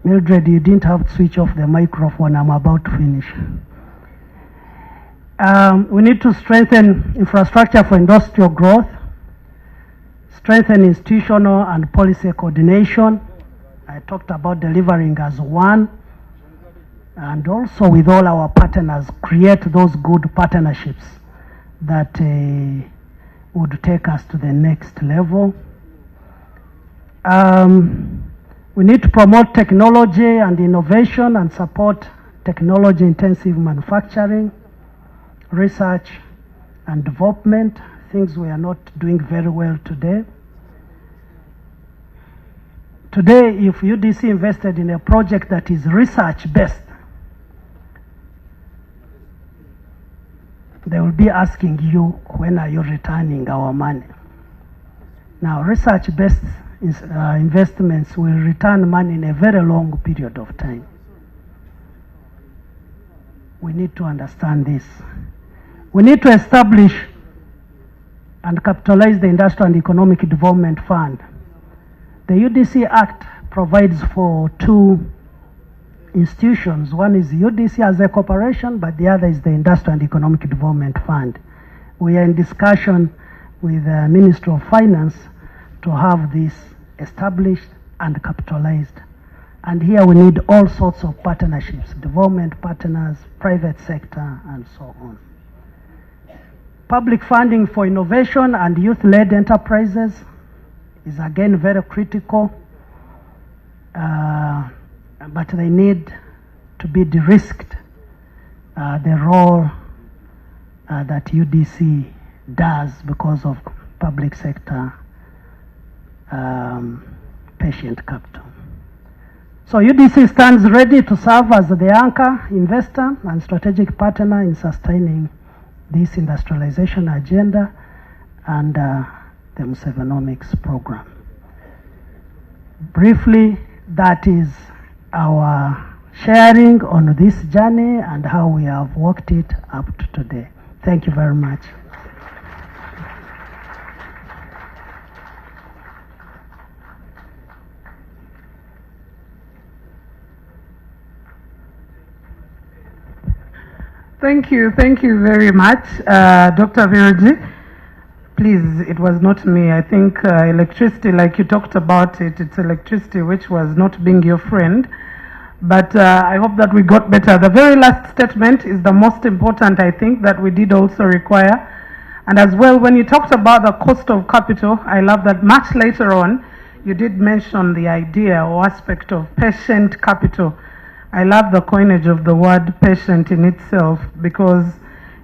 Mildred, you didn't have to switch off the microphone. I'm about to finish. We need to strengthen infrastructure for industrial growth, strengthen institutional and policy coordination. I talked about delivering as one, and also with all our partners, create those good partnerships that would take us to the next level. We need to promote technology and innovation and support technology-intensive manufacturing, research and development, things we are not doing very well today. Today, if UDC invested in a project that is research-based, they will be asking you, when are you returning our money? Now, research-based investments will return money in a very long period of time. We need to understand this. We need to establish and capitalize the Industrial and Economic Development Fund. The UDC Act provides for two institutions. One is UDC as a corporation, but the other is the Industrial and Economic Development Fund. We are in discussion with the Ministry of Finance to have this established and capitalized. And here we need all sorts of partnerships, development partners, private sector, and so on. Public funding for innovation and youth-led enterprises is again very critical. But they need to be de-risked. The role that UDC does because of public sector patient capital. So UDC stands ready to serve as the anchor, investor, and strategic partner in sustaining this industrialization agenda and the Musevenomics program. Briefly, that is our sharing on this journey and how we have worked it up to today. Thank you very much. Thank you very much, Dr. Virji. Please, it was not me. I think electricity, like you talked about it, it's electricity which was not being your friend. But I hope that we got better. The very last statement is the most important, I think, that we did also require. And as well, when you talked about the cost of capital, I love that much later on, you did mention the idea or aspect of patient capital. I love the coinage of the word patient in itself, because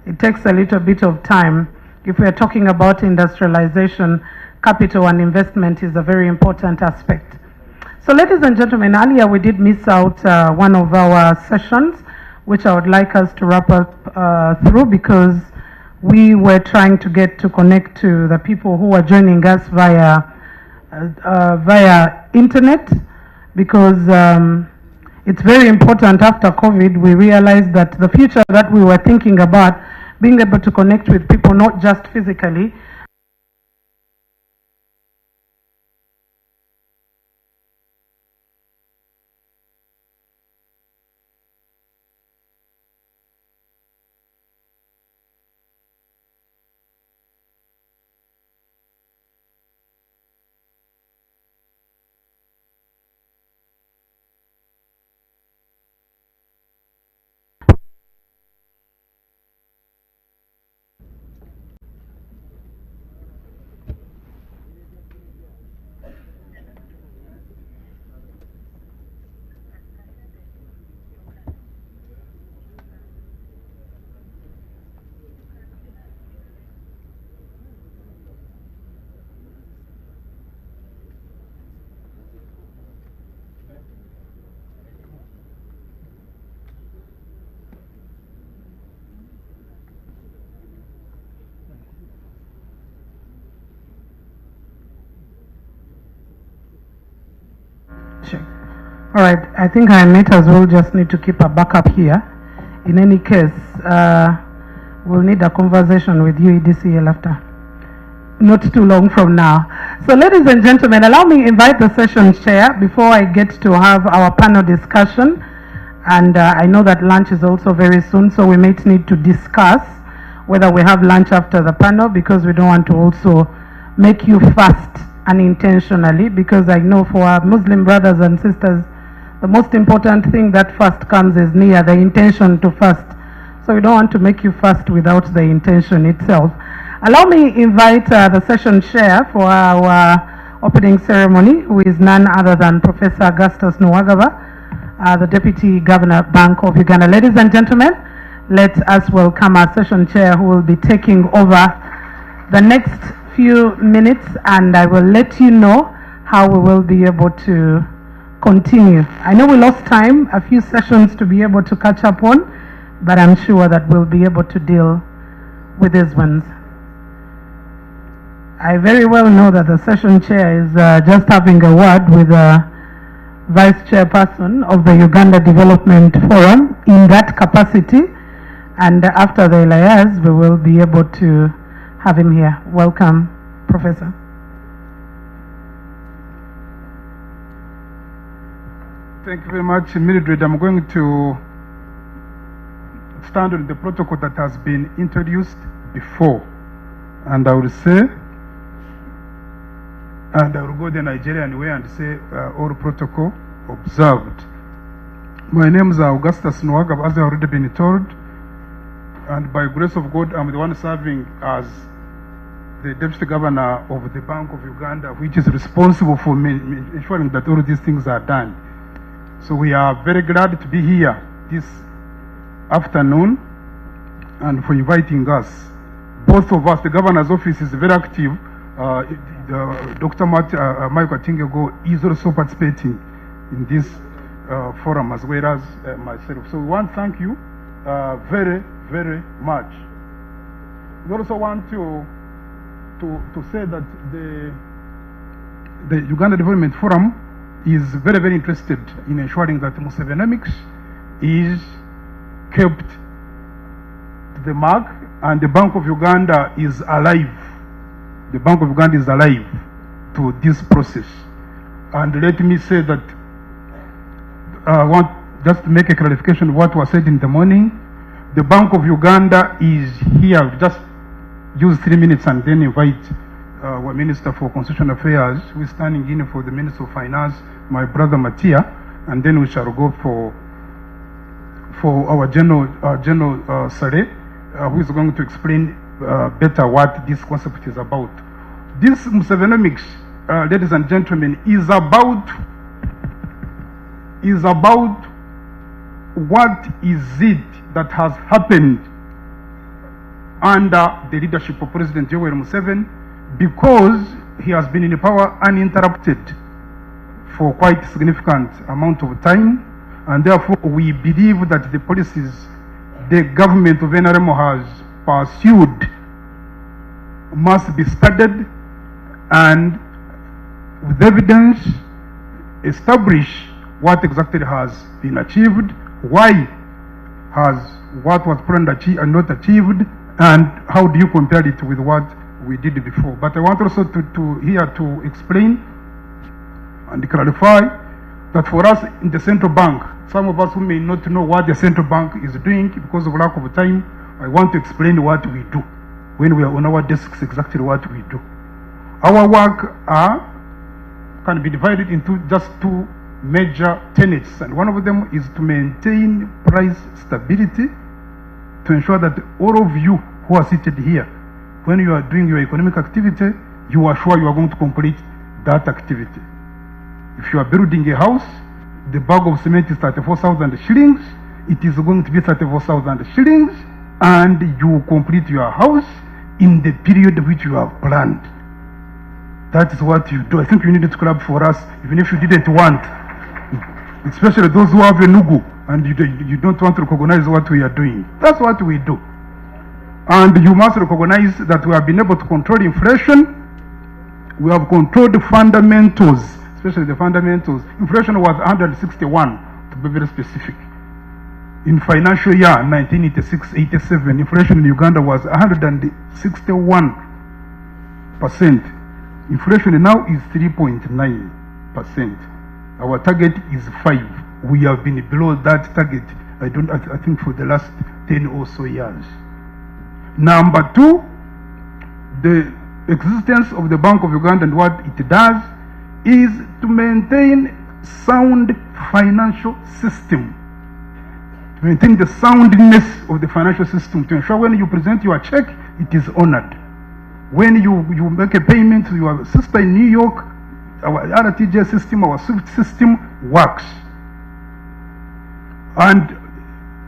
it takes a little bit of time. If we are talking about industrialization, capital and investment is a very important aspect. So ladies and gentlemen, earlier we did miss out one of our sessions, which I would like us to wrap up through, because we were trying to get to connect to the people who are joining us via internet, because it's very important. After COVID, we realized that the future that we were thinking about, being able to connect with people, not just physically, Sure. All right, I think I might as well just need to keep a backup here. In any case, we'll need a conversation with you, EDCL, after not too long from now. So ladies and gentlemen, allow me to invite the session chair before I get to have our panel discussion. And I know that lunch is also very soon, so we might need to discuss whether we have lunch after the panel, because we don't want to also make you fast unintentionally, because I know for our Muslim brothers and sisters, the most important thing that fast comes is near the intention to fast. So we don't want to make you fast without the intention itself. Allow me to invite the session chair for our opening ceremony, who is none other than Professor Augustus Nuwagaba, the Deputy Governor, Bank of Uganda. Ladies and gentlemen, let us welcome our session chair, who will be taking over the next few minutes, and I will let you know how we will be able to continue. I know we lost time, a few sessions to be able to catch up on, but I'm sure that we'll be able to deal with these ones. I very well know that the session chair is just having a word with the Vice Chairperson of the Uganda Development Forum in that capacity, and after the Elias, we will be able to have him here. Welcome, Professor. Thank you very much, Mildred. I'm going to stand on the protocol that has been introduced before, and I will say, and I will go the Nigerian way and say all protocol observed. My name is Augustus Nuwagaba, as I already been told, and by grace of God, I'm the one serving as the Deputy Governor of the Bank of Uganda, which is responsible for ensuring that all these things are done. So we are very glad to be here this afternoon and for inviting us. Both of us, the Governor's office is very active. Dr. Michael Tingego is also participating in this forum, as well as myself. So we want to thank you very, very much. We also want to say that the Uganda Development Forum is very, very interested in ensuring that Musevenomics is kept to the mark, and the Bank of Uganda is alive. The Bank of Uganda is alive to this process. And let me say that I want just to make a clarification of what was said in the morning. The Bank of Uganda is here. Just use 3 minutes and then invite our Minister for Constitutional Affairs, who is standing in for the Minister of Finance, my brother Matia, and then we shall go for our General Sare, who is going to explain better what this concept is about. This Musevenomics, ladies and gentlemen, is about what is it that has happened under the leadership of President Yoweri Museveni, because he has been in power uninterrupted for quite a significant amount of time, and therefore we believe that the policies the government of NRM has pursued must be studied and with evidence establish what exactly has been achieved, why has what was planned and not achieved, and how do you compare it with what we did before. But I want also to explain and clarify that for us in the central bank, some of us who may not know what the central bank is doing because of lack of time, I want to explain what we do when we are on our desks, exactly what we do. Our work can be divided into just two major tenets, and one of them is to maintain price stability, to ensure that all of you who are seated here, when you are doing your economic activity, you are sure you are going to complete that activity. If you are building a house, the bag of cement is 34,000 shillings, it is going to be 34,000 shillings, and you complete your house in the period which you have planned. That is what you do. I think you needed to clap for us, even if you didn't want, especially those who have a nugu and you don't want to recognize what we are doing. That's what we do. And you must recognize that we have been able to control inflation. We have controlled the fundamentals, especially the fundamentals. Inflation was 161, to be very specific. In financial year 1986-87, inflation in Uganda was 161%. Inflation now is 3.9%. Our target is 5. We have been below that target, I think for the last 10 or so years. Number two, the existence of the Bank of Uganda and what it does is to maintain sound financial system, to maintain the soundness of the financial system, to ensure when you present your check, it is honored. When you make a payment to your sister in New York, our RTJ system, our SWIFT system works. And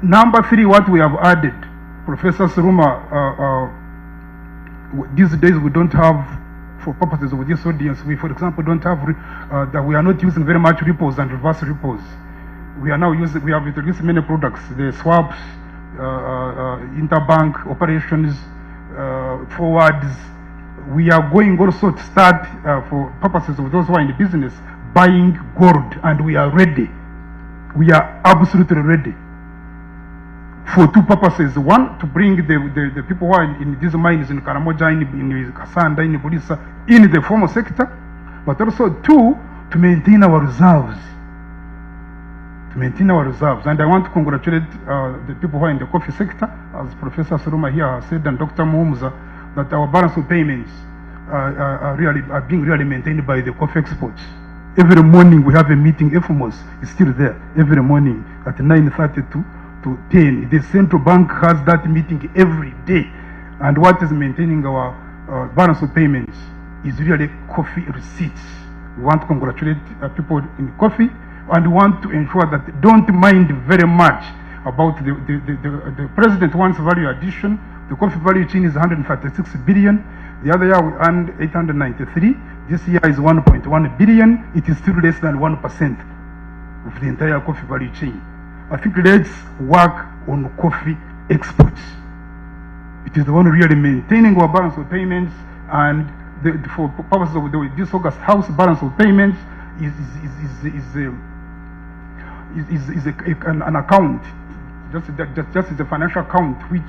number three, what we have added, Professor Suruma, these days we don't have, for purposes of this audience, we, for example, don't have, that we are not using very much repos and reverse repos. We are now using, we have introduced many products, the swaps, interbank operations, forwards. We are going also to start, for purposes of those who are in the business, buying gold, and we are ready. We are absolutely ready for two purposes. One, to bring the people who are in these mines in Karamoja, in Kasanda, in Bulisa, in the formal sector, but also two, to maintain our reserves. To maintain our reserves. And I want to congratulate the people who are in the coffee sector, as Professor Suruma here has said, and Dr. Muhumuza, that our balance of payments are being really maintained by the coffee exports. Every morning we have a meeting. FMOS is still there every morning at 9:30 to 10. The central bank has that meeting every day, and what is maintaining our balance of payments is really coffee receipts. We want to congratulate people in coffee, and we want to ensure that they don't mind very much about the president wants value addition. The coffee value chain is 136 billion. The other year we earned 893. This year is 1.1 billion. It is still less than 1% of the entire coffee value chain. I think let's work on coffee exports. It is the one really maintaining our balance of payments, and for purposes of this August House balance of payments is an account, just as a financial account which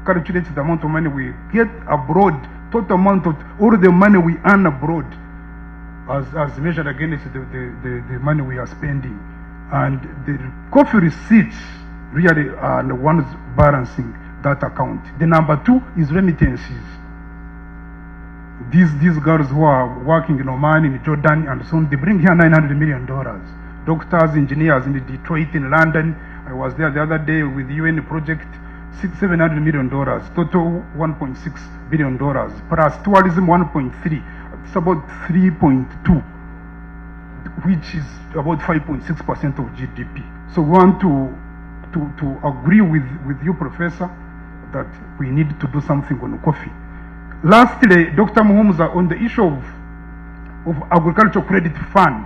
calculates the amount of money we get abroad, total amount of all the money we earn abroad, as measured against the money we are spending. And the coffee receipts really are the ones balancing that account. The number two is remittances. These girls who are working in Oman, in Jordan, and so on, they bring here $900 million. Doctors, engineers in Detroit, in London. I was there the other day with UN project, $700 million, total $1.6 billion, plus tourism 1.3, it's about 3.2, which is about 5.6% of GDP. So we want to agree with you, Professor, that we need to do something on coffee. Lastly, Dr. Muhumuza, on the issue of agricultural credit fund,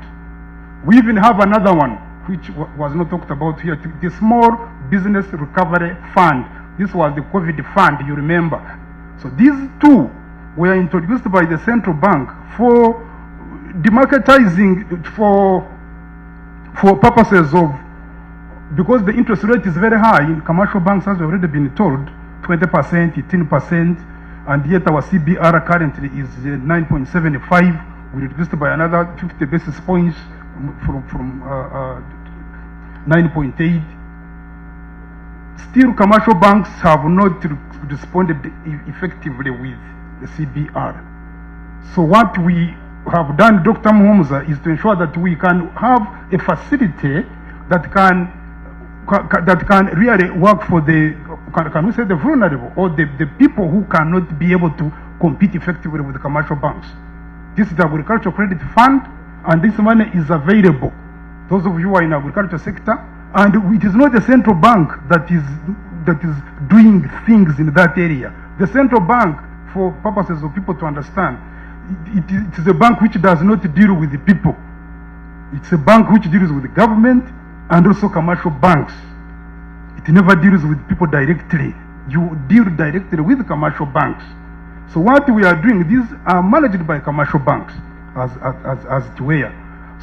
we even have another one which was not talked about here, the small business recovery fund. This was the COVID fund, you remember. So these two were introduced by the central bank for demarketizing, for purposes of, because the interest rate is very high in commercial banks, as we've already been told, 20%, 18%, and yet our CBR currently is 9.75. We reduced by another 50 basis points from 9.8. Still, commercial banks have not responded effectively with the CBR. So what we have done, Dr. Muhumuza, is to ensure that we can have a facility that can really work for the, can we say, the vulnerable, or the people who cannot be able to compete effectively with the commercial banks. This is the agricultural credit fund, and this money is available. Those of you who are in the agriculture sector, and it is not the central bank that is doing things in that area. The central bank, for purposes of people to understand, it is a bank which does not deal with the people. It's a bank which deals with the government and also commercial banks. It never deals with people directly. You deal directly with commercial banks. So what we are doing, these are managed by commercial banks as it were.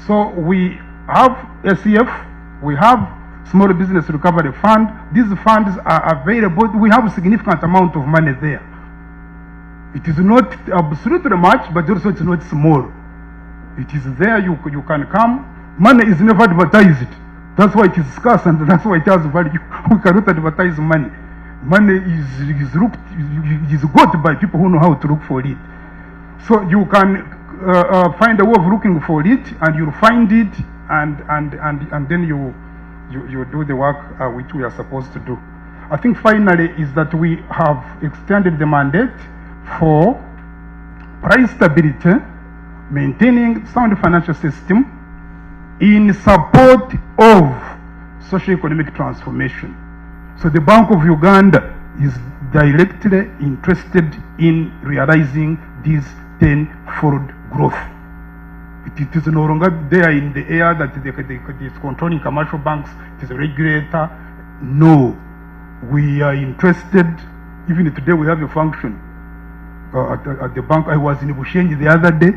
So we have SCF, we have Small Business Recovery Fund. These funds are available. We have a significant amount of money there. It is not absolutely much, but also it's not small. It is there, you can come. Money is never advertised. That's why it is scarce, and that's why it has value. We cannot advertise money. Money is got by people who know how to look for it. So you can find a way of looking for it, and you'll find it, and then you do the work which we are supposed to do. I think finally is that we have extended the mandate for price stability, maintaining sound financial system in support of socio-economic transformation. So the Bank of Uganda is directly interested in realizing this tenfold growth. It is no longer there in the air that it is controlling commercial banks, it is a regulator. No, we are interested. Even today we have a function at the bank. I was in Bushenyi the other day.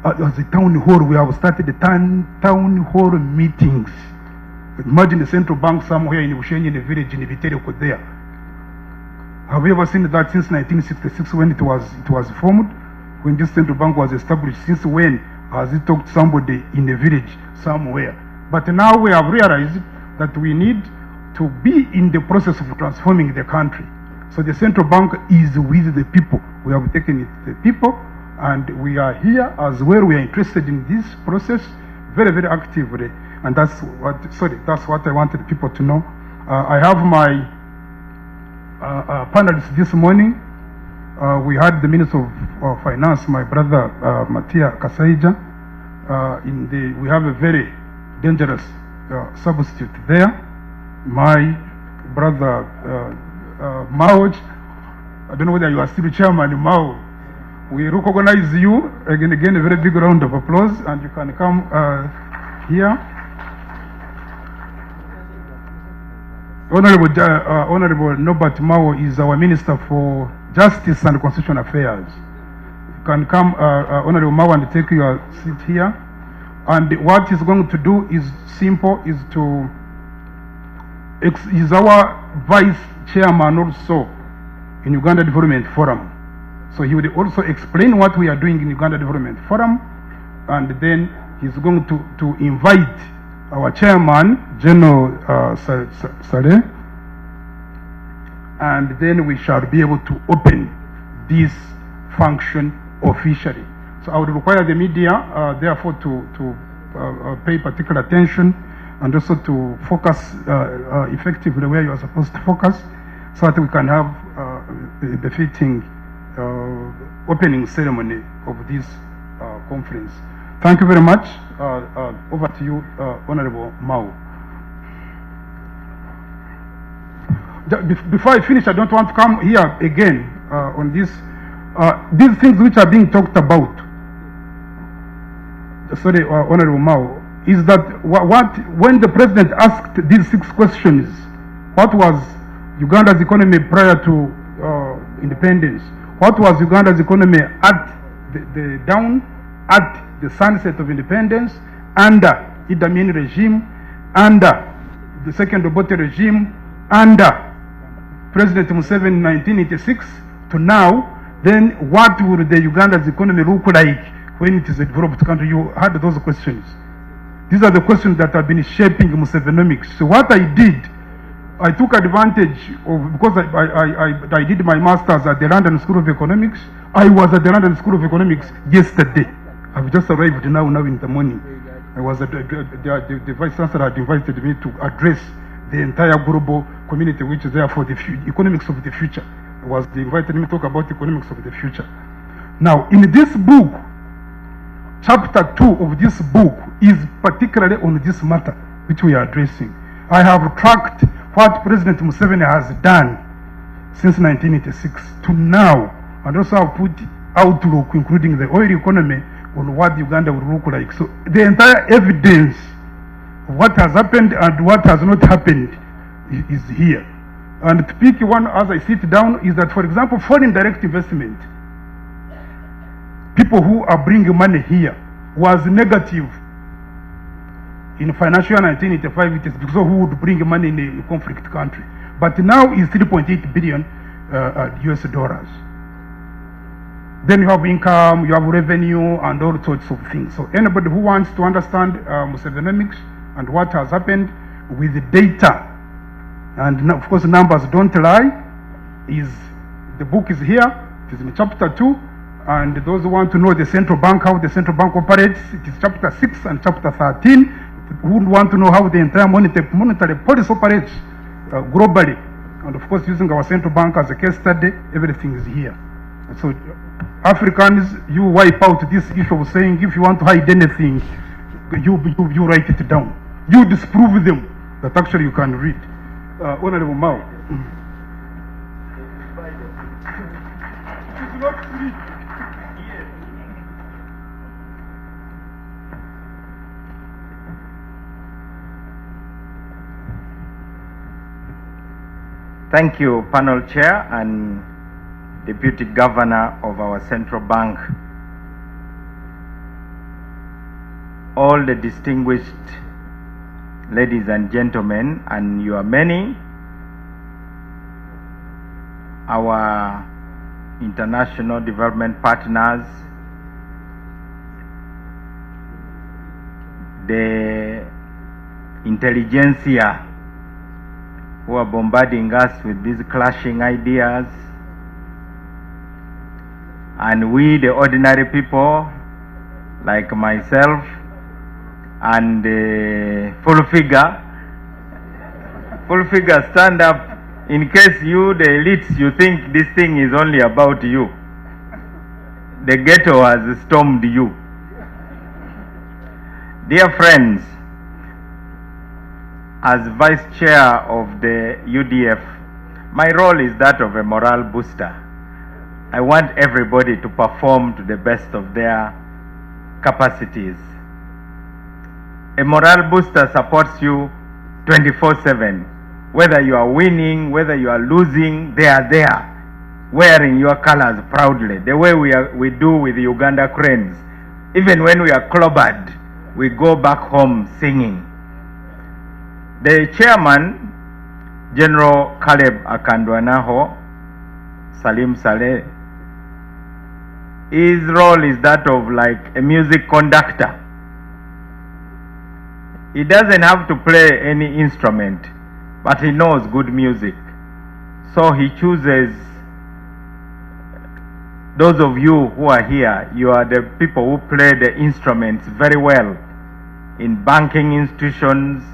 As a town hall, we have started the town hall meetings. Imagine the central bank somewhere in Bushenyi, in a village in Vitereko there. Have you ever seen that since 1966 when it was formed? When this central bank was established, since when has it talked to somebody in a village somewhere? But now we have realized that we need to be in the process of transforming the country. So the central bank is with the people. We have taken it to the people, and we are here as well. We are interested in this process very, very actively. And that's what I wanted people to know. I have my panelists this morning. We had the Minister of Finance, my brother Matia Kasaija. We have a very dangerous substitute there. My brother Mao. I don't know whether you are still chairman, Mao. We recognize you. Again, a very big round of applause, and you can come here. Honorable Norbert Mao is our Minister for Justice and Constitutional Affairs. You can come, Honorable Mao, and take your seat here. And what he's going to do is simple, is our Vice Chairman also in Uganda Development Forum. So he will also explain what we are doing in Uganda Development Forum, and then he's going to invite our chairman, General Saleh, and then we shall be able to open this function officially. So I would require the media, therefore, to pay particular attention and also to focus effectively where you are supposed to focus, so that we can have a befitting opening ceremony of this conference. Thank you very much. Over to you, Honorable Mao. Before I finish, I don't want to come here again on this. These things which are being talked about, sorry, Honorable Mao, is that when the president asked these 6 questions, what was Uganda's economy prior to independence? What was Uganda's economy at the dawn, at the sunset of independence, under Idi Amin regime, under the second Obote regime, under President Museveni in 1986 to now? Then what would the Uganda's economy look like when it is a developed country? You had those questions. These are the questions that have been shaping Musevenomics. So what I did, I took advantage of, because I did my master's at the London School of Economics. I was at the London School of Economics yesterday. I've just arrived now in the morning. I was at the Vice Chancellor had invited me to address the entire global community which is there for the economics of the future. They invited me to talk about economics of the future. Now, in this book, chapter 2 of this book is particularly on this matter which we are addressing. I have tracked what President Museveni has done since 1986 to now, and also I've put outlook, including the oil economy, on what Uganda will look like. So the entire evidence of what has happened and what has not happened is here. And to pick one as I sit down is that, for example, foreign direct investment, people who are bringing money here, was negative in financial year 1985. It is because who would bring money in a conflict country. But now is 3.8 billion US dollars. Then you have income, you have revenue, and all sorts of things. So anybody who wants to understand Musevenomics and what has happened with the data, and of course numbers don't lie, the book is here. It is in chapter 2. And those who want to know the central bank, how the central bank operates, it is chapter 6 and chapter 13. Who want to know how the entire monetary policy operates globally, and of course using our central bank as a case study, everything is here. So Africans, you wipe out this issue of saying if you want to hide anything, you write it down. You disprove them that actually you can read. Honorable Mao. It's not free. Thank you, panel chair and deputy governor of our central bank, all the distinguished ladies and gentlemen, and you are many, our international development partners, the intelligentsia who are bombarding us with these clashing ideas, and we, the ordinary people, like myself, and full figure, stand up in case you, the elites, you think this thing is only about you. The ghetto has stormed you. Dear friends, as vice chair of the UDF, my role is that of a morale booster. I want everybody to perform to the best of their capacities. A morale booster supports you 24/7. Whether you are winning, whether you are losing, they are there, wearing your colors proudly, the way we do with the Uganda cranes. Even when we are clobbered, we go back home singing. The chairman, General Caleb Akandwanaho, Salim Saleh, his role is that of like a music conductor. He doesn't have to play any instrument, but he knows good music. So he chooses, those of you who are here, you are the people who play the instruments very well in banking institutions,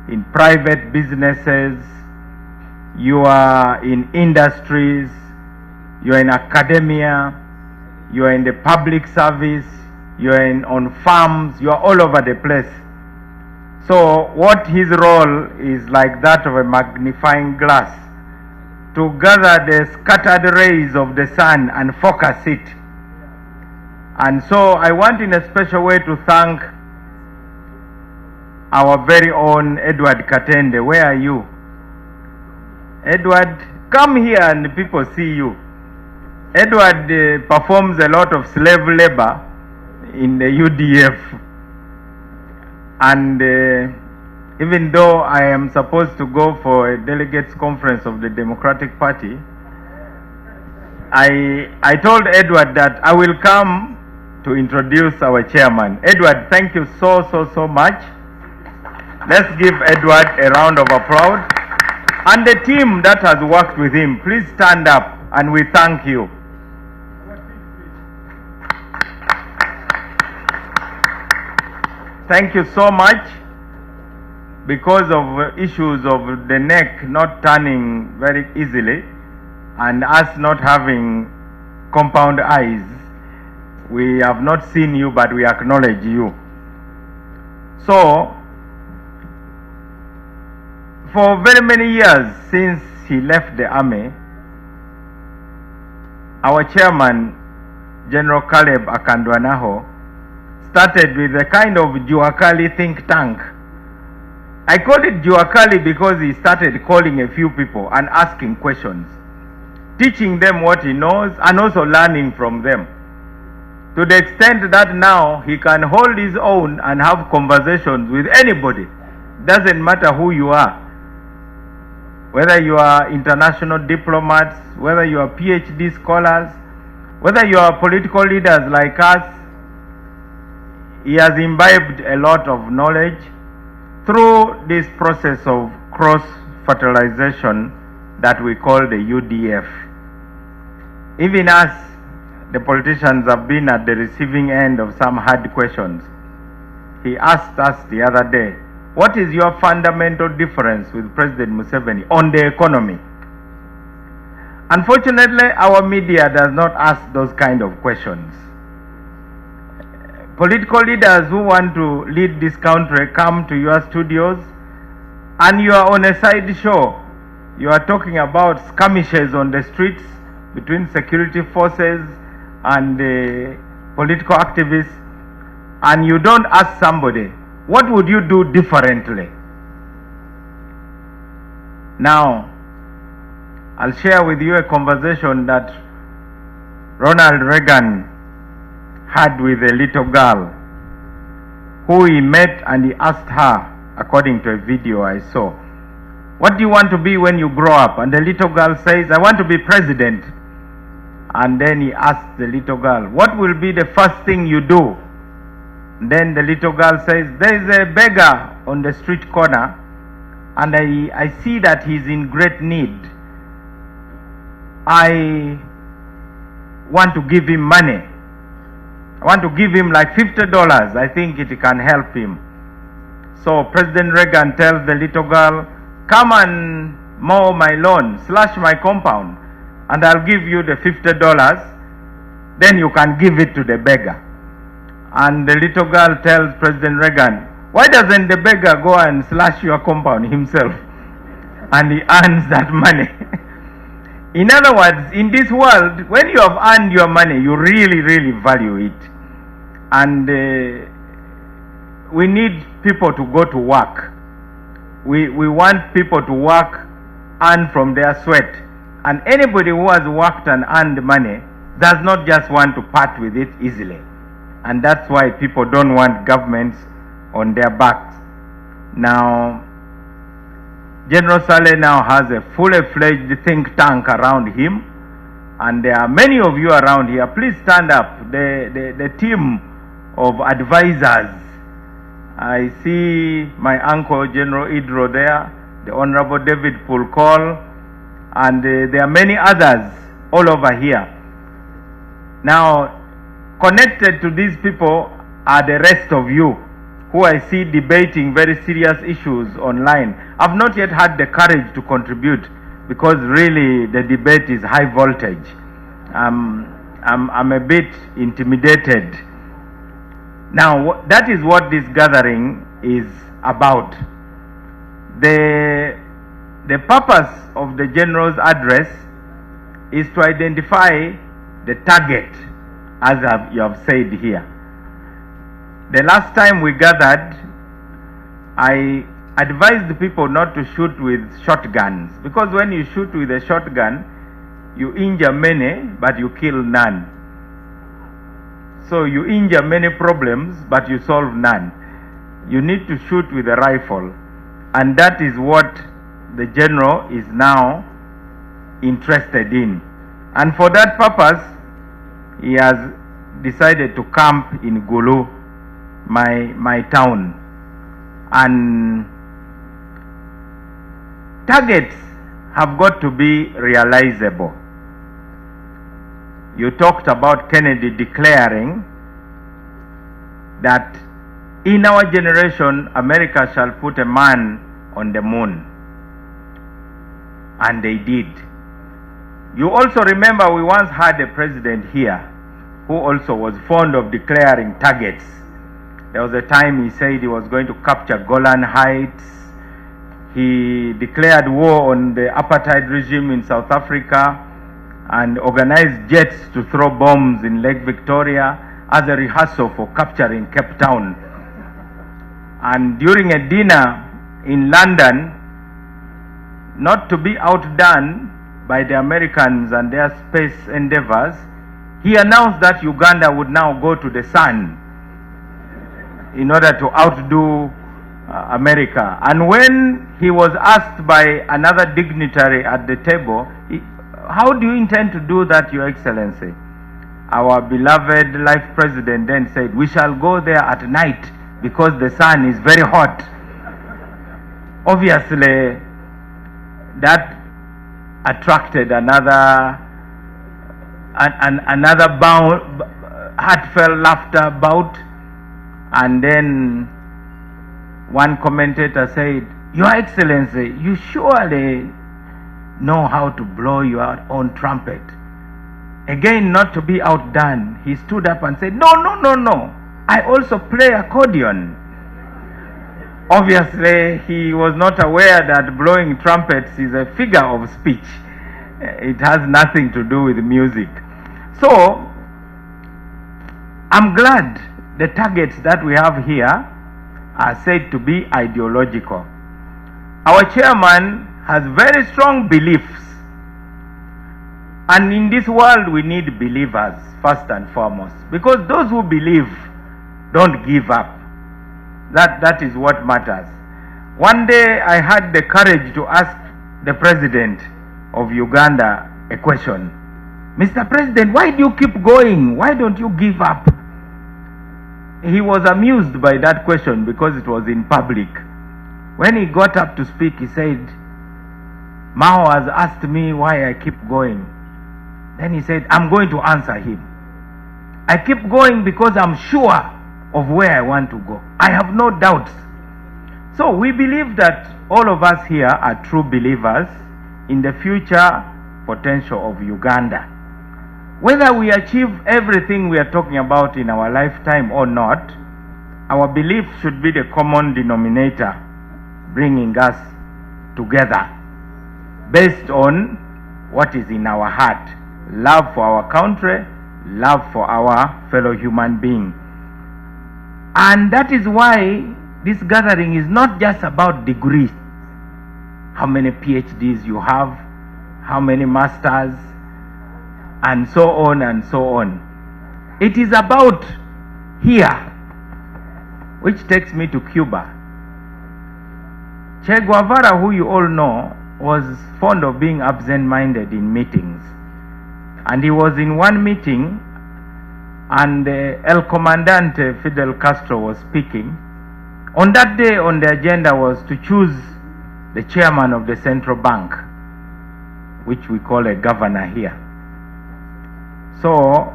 in private businesses, you are in industries, you are in academia, you are in the public service, you are on farms, you are all over the place. So what his role is like that of a magnifying glass to gather the scattered rays of the sun and focus it. And so I want in a special way to thank our very own Edward Katende. Where are you? Edward, come here and people see you. Edward performs a lot of slave labor in the UDF. And even though I am supposed to go for a delegates conference of the Democratic Party, I told Edward that I will come to introduce our chairman. Edward, thank you so much. Let's give Edward a round of applause. And the team that has worked with him, please stand up and we thank you. Thank you so much. Because of issues of the neck not turning very easily and us not having compound eyes, we have not seen you, but we acknowledge you. So, for very many years since he left the army, our chairman, General Caleb Akandwanaho, started with a kind of Juakali think tank. I call it Juakali because he started calling a few people and asking questions, teaching them what he knows and also learning from them. To the extent that now he can hold his own and have conversations with anybody. Doesn't matter who you are. Whether you are international diplomats, whether you are PhD scholars, whether you are political leaders like us, he has imbibed a lot of knowledge through this process of cross-fertilization that we call the UDF. Even us, the politicians, have been at the receiving end of some hard questions. He asked us the other day, what is your fundamental difference with President Museveni on the economy? Unfortunately, our media does not ask those kind of questions. Political leaders who want to lead this country come to your studios and you are on a side show. You are talking about skirmishes on the streets between security forces and political activists, and you don't ask somebody, what would you do differently? Now, I'll share with you a conversation that Ronald Reagan had with a little girl who he met, and he asked her, according to a video I saw, what do you want to be when you grow up? And the little girl says, I want to be president. And then he asked the little girl, what will be the first thing you do? And then the little girl says, there is a beggar on the street corner and I see that he's in great need. I want to give him money. I want to give him like $50. I think it can help him. So President Reagan tells the little girl, come and mow my lawn, slash my compound, and I'll give you the $50. Then you can give it to the beggar. And the little girl tells President Reagan, why doesn't the beggar go and slash your compound himself? And he earns that money. In other words, in this world, when you have earned your money, you really value it. And we need people to go to work. We want people to work, earn from their sweat. And anybody who has worked and earned money does not just want to part with it easily. And that's why people don't want governments on their backs. Now, General Saleh now has a fully fledged think tank around him, and there are many of you around here. Please stand up. The team of advisors I see my uncle General Idro there, the Honorable David Pulkol, and there are many others all over here. Now, connected to these people are the rest of you who I see debating very serious issues online. I've not yet had the courage to contribute because really the debate is high voltage. I'm a bit intimidated. Now, that is what this gathering is about. The purpose of the General's address is to identify the target, as you have said here. The last time we gathered, I advised the people not to shoot with shotguns, because when you shoot with a shotgun, you injure many, but you kill none. So you injure many problems, but you solve none. You need to shoot with a rifle, and that is what the General is now interested in. And for that purpose, he has decided to camp in Gulu, my town. And targets have got to be realizable. You talked about Kennedy declaring that in our generation, America shall put a man on the moon. And they did. You also remember we once had a president here who also was fond of declaring targets. There was a time he said he was going to capture Golan Heights. He declared war on the apartheid regime in South Africa and organized jets to throw bombs in Lake Victoria as a rehearsal for capturing Cape Town. And during a dinner in London, not to be outdone by the Americans and their space endeavors, he announced that Uganda would now go to the sun in order to outdo America. And when he was asked by another dignitary at the table, how do you intend to do that, Your Excellency? Our beloved life president then said, we shall go there at night because the sun is very hot. Obviously, that attracted another heartfelt laughter bout. And then one commentator said, Your Excellency, you surely know how to blow your own trumpet. Again, not to be outdone, he stood up and said, No. I also play accordion. Obviously, he was not aware that blowing trumpets is a figure of speech. It has nothing to do with music. So, I'm glad the targets that we have here are said to be ideological. Our chairman has very strong beliefs. And in this world, we need believers, first and foremost. Because those who believe don't give up. That is what matters. One day, I had the courage to ask the president of Uganda a question. Mr. President, why do you keep going? Why don't you give up? He was amused by that question because it was in public. When he got up to speak, he said, Mao has asked me why I keep going. Then he said, I'm going to answer him. I keep going because I'm sure of where I want to go. I have no doubts. So we believe that all of us here are true believers in the future potential of Uganda. Whether we achieve everything we are talking about in our lifetime or not, our belief should be the common denominator bringing us together based on what is in our heart. Love for our country, love for our fellow human being. And that is why this gathering is not just about degrees. How many PhDs you have, how many masters, and so on and so on. It is about here, which takes me to Cuba. Che Guevara, who you all know, was fond of being absent-minded in meetings. And he was in one meeting, and El Comandante Fidel Castro was speaking, On that day, on the agenda was to choose the chairman of the central bank, which we call a governor here. So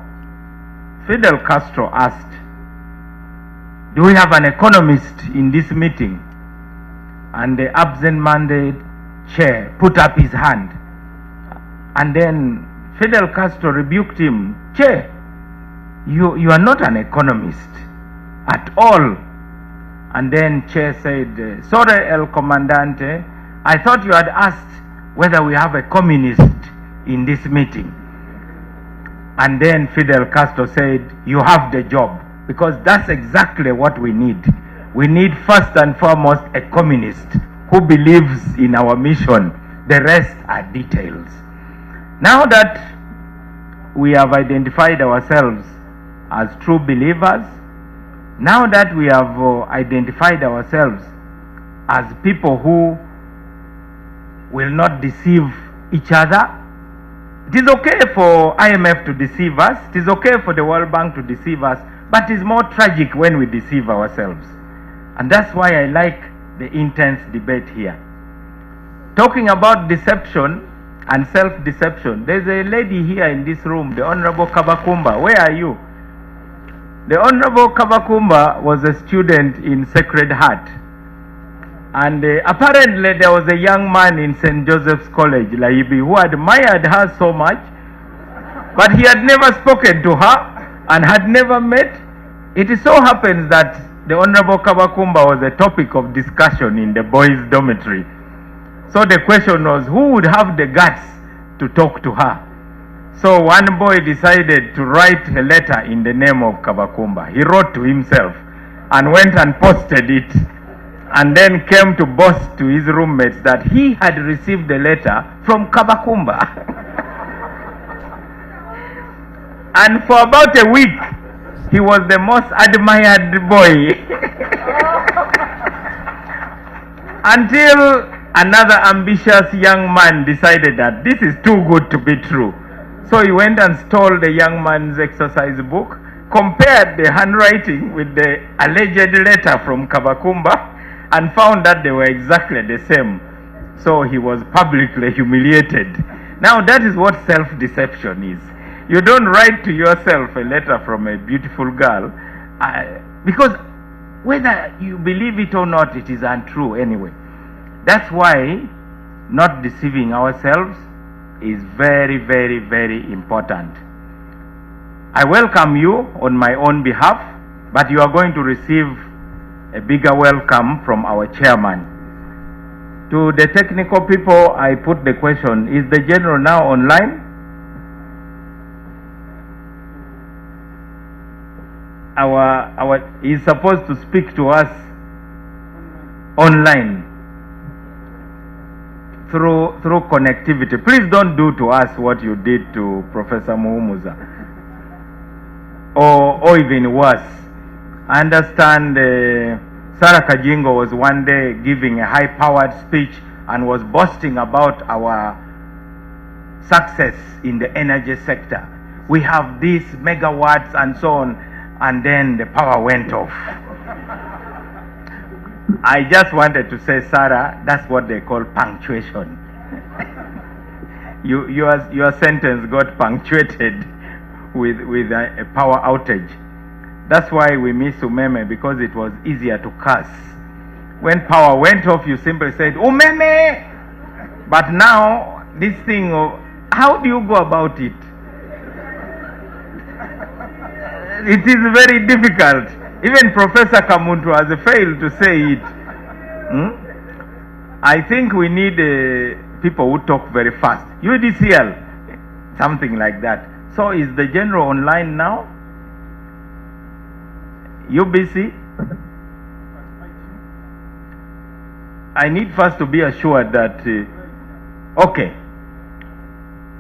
Fidel Castro asked, do we have an economist in this meeting? And the absent-minded chair put up his hand. And then Fidel Castro rebuked him, Chair, you are not an economist at all. And then Chair said, sorry, El Comandante, I thought you had asked whether we have a communist in this meeting. And then Fidel Castro said, you have the job, because that's exactly what we need. We need first and foremost a communist who believes in our mission. The rest are details. Now that we have identified ourselves as true believers, now that we have identified ourselves as people who will not deceive each other, it is okay for IMF to deceive us, it is okay for the World Bank to deceive us, but it is more tragic when we deceive ourselves. And that's why I like the intense debate here. Talking about deception and self-deception, there's a lady here in this room, the Honorable Kabakumba. Where are you? The Honorable Kabakumba was a student in Sacred Heart. And apparently there was a young man in St. Joseph's College, Laibi, who admired her so much, but he had never spoken to her and had never met. It so happens that the Honorable Kabakumba was a topic of discussion in the boys' dormitory. So the question was, who would have the guts to talk to her? So one boy decided to write a letter in the name of Kabakumba. He wrote to himself and went and posted it, and then came to boast to his roommates that he had received a letter from Kabakumba. And for about a week, he was the most admired boy. Until another ambitious young man decided that this is too good to be true. So he went and stole the young man's exercise book, compared the handwriting with the alleged letter from Kabakumba, and found that they were exactly the same. So he was publicly humiliated. Now that is what self-deception is. You don't write to yourself a letter from a beautiful girl, because whether you believe it or not, it is untrue anyway. That's why not deceiving ourselves is very, very, very important. I welcome you on my own behalf, but you are going to receive a bigger welcome from our chairman. To the technical people, I put the question, is the general now online? He's supposed to speak to us online through connectivity. Please don't do to us what you did to Professor Muhumuza, or even worse. I understand Sarah Kajingo was one day giving a high-powered speech and was boasting about our success in the energy sector. We have these megawatts and so on, and then the power went off. I just wanted to say, Sarah, that's what they call punctuation. Your sentence got punctuated with a power outage. That's why we miss Umeme, because it was easier to curse. When power went off, you simply said, Umeme! But now, this thing, how do you go about it? It is very difficult. Even Professor Kamuntu has failed to say it. I think we need people who talk very fast. UDCL, something like that. So is the general online now? UBC? I need first to be assured that, okay,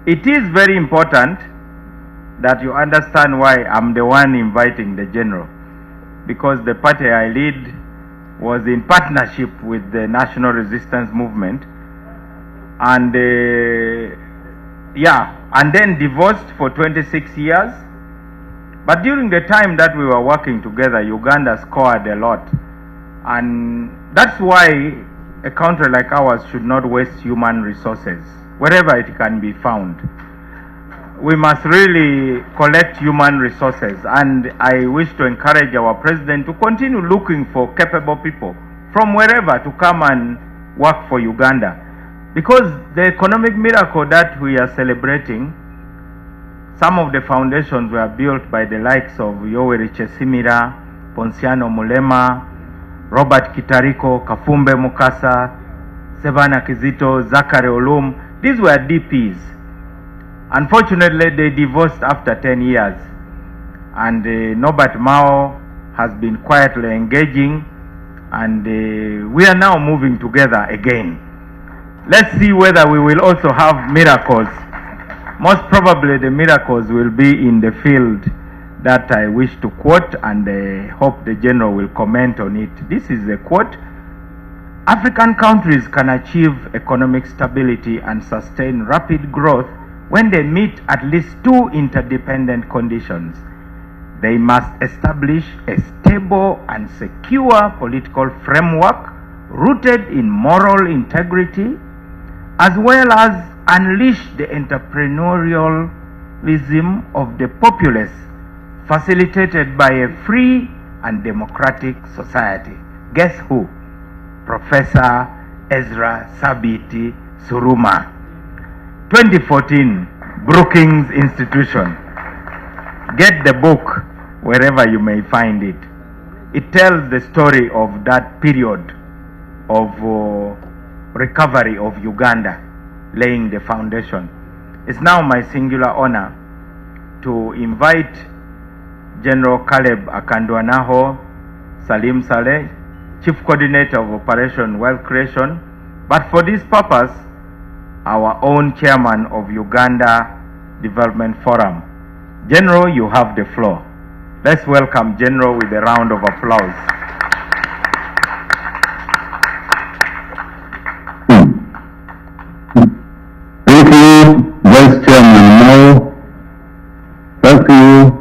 it is very important that you understand why I'm the one inviting the general, because the party I lead was in partnership with the National Resistance Movement, and and then divorced for 26 years. But during the time that we were working together, Uganda scored a lot. And that's why a country like ours should not waste human resources wherever it can be found. We must really collect human resources, and I wish to encourage our president to continue looking for capable people from wherever to come and work for Uganda. Because the economic miracle that we are celebrating, some of the foundations were built by the likes of Yoweri Chesimira, Ponciano Mulema, Robert Kitariko, Kafumbe Mukasa, Sevana Kizito, Zachary Olum. These were DPs. Unfortunately, they divorced after 10 years. And Norbert Mao has been quietly engaging, and we are now moving together again. Let's see whether we will also have miracles. Most probably the miracles will be in the field that I wish to quote, and I hope the General will comment on it. This is a quote: African countries can achieve economic stability and sustain rapid growth when they meet at least two interdependent conditions. They must establish a stable and secure political framework rooted in moral integrity, as well as unleash the entrepreneurialism of the populace, facilitated by a free and democratic society. Guess who? Professor Ezra Sabiti Suruma. 2014, Brookings Institution. Get the book wherever you may find it. It tells the story of that period of recovery of Uganda, laying the foundation. It's now my singular honor to invite General Caleb Akandwanaho Salim Saleh, Chief Coordinator of Operation Wealth Creation, but for this purpose, our own Chairman of Uganda Development Forum. General, you have the floor. Let's welcome General with a round of applause. Thank you, Vice Chairman Mao. Thank you,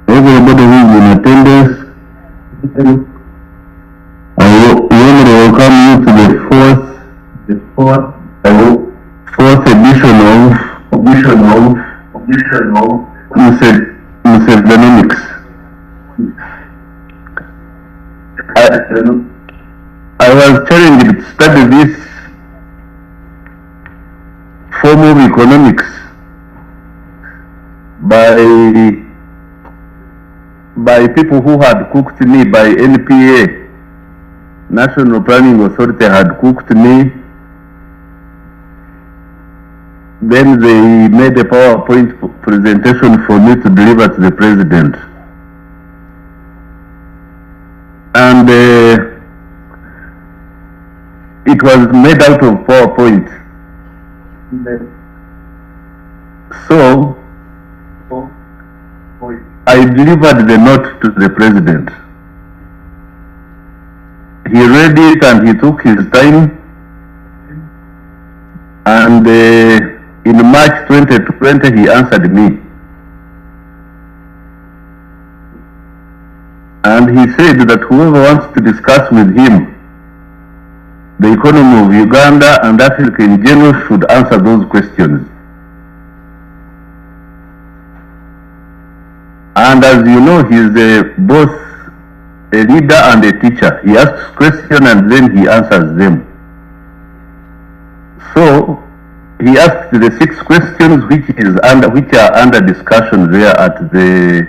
everybody who is in attendance. I warmly welcome you to the fourth edition of Musevenomics. I was challenged to study this form of economics by people who had cooked me, by NPA, National Planning Authority had cooked me. Then they made a PowerPoint presentation for me to deliver to the President. And it was made out of PowerPoint. So I delivered the note to the President. He read it and he took his time, and in March 2020 he answered me. And he said that whoever wants to discuss with him the economy of Uganda and Africa in general should answer those questions. And as you know, he is both a leader and a teacher. He asks questions and then he answers them. So he asked the 6 questions which are under discussion there at the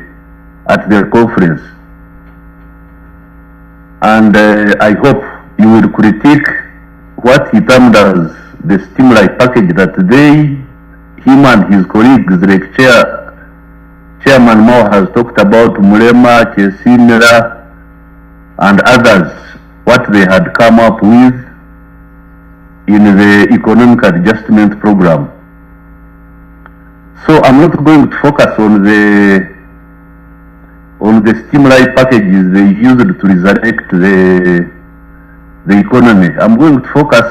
conference. And I hope you will critique what he termed as the stimuli package that him and his colleagues, like Chairman Mao has talked about, Mulema, Chesimira, and others, what they had come up with in the economic adjustment program. So I'm not going to focus on the stimuli packages they used to resurrect the economy. I'm going to focus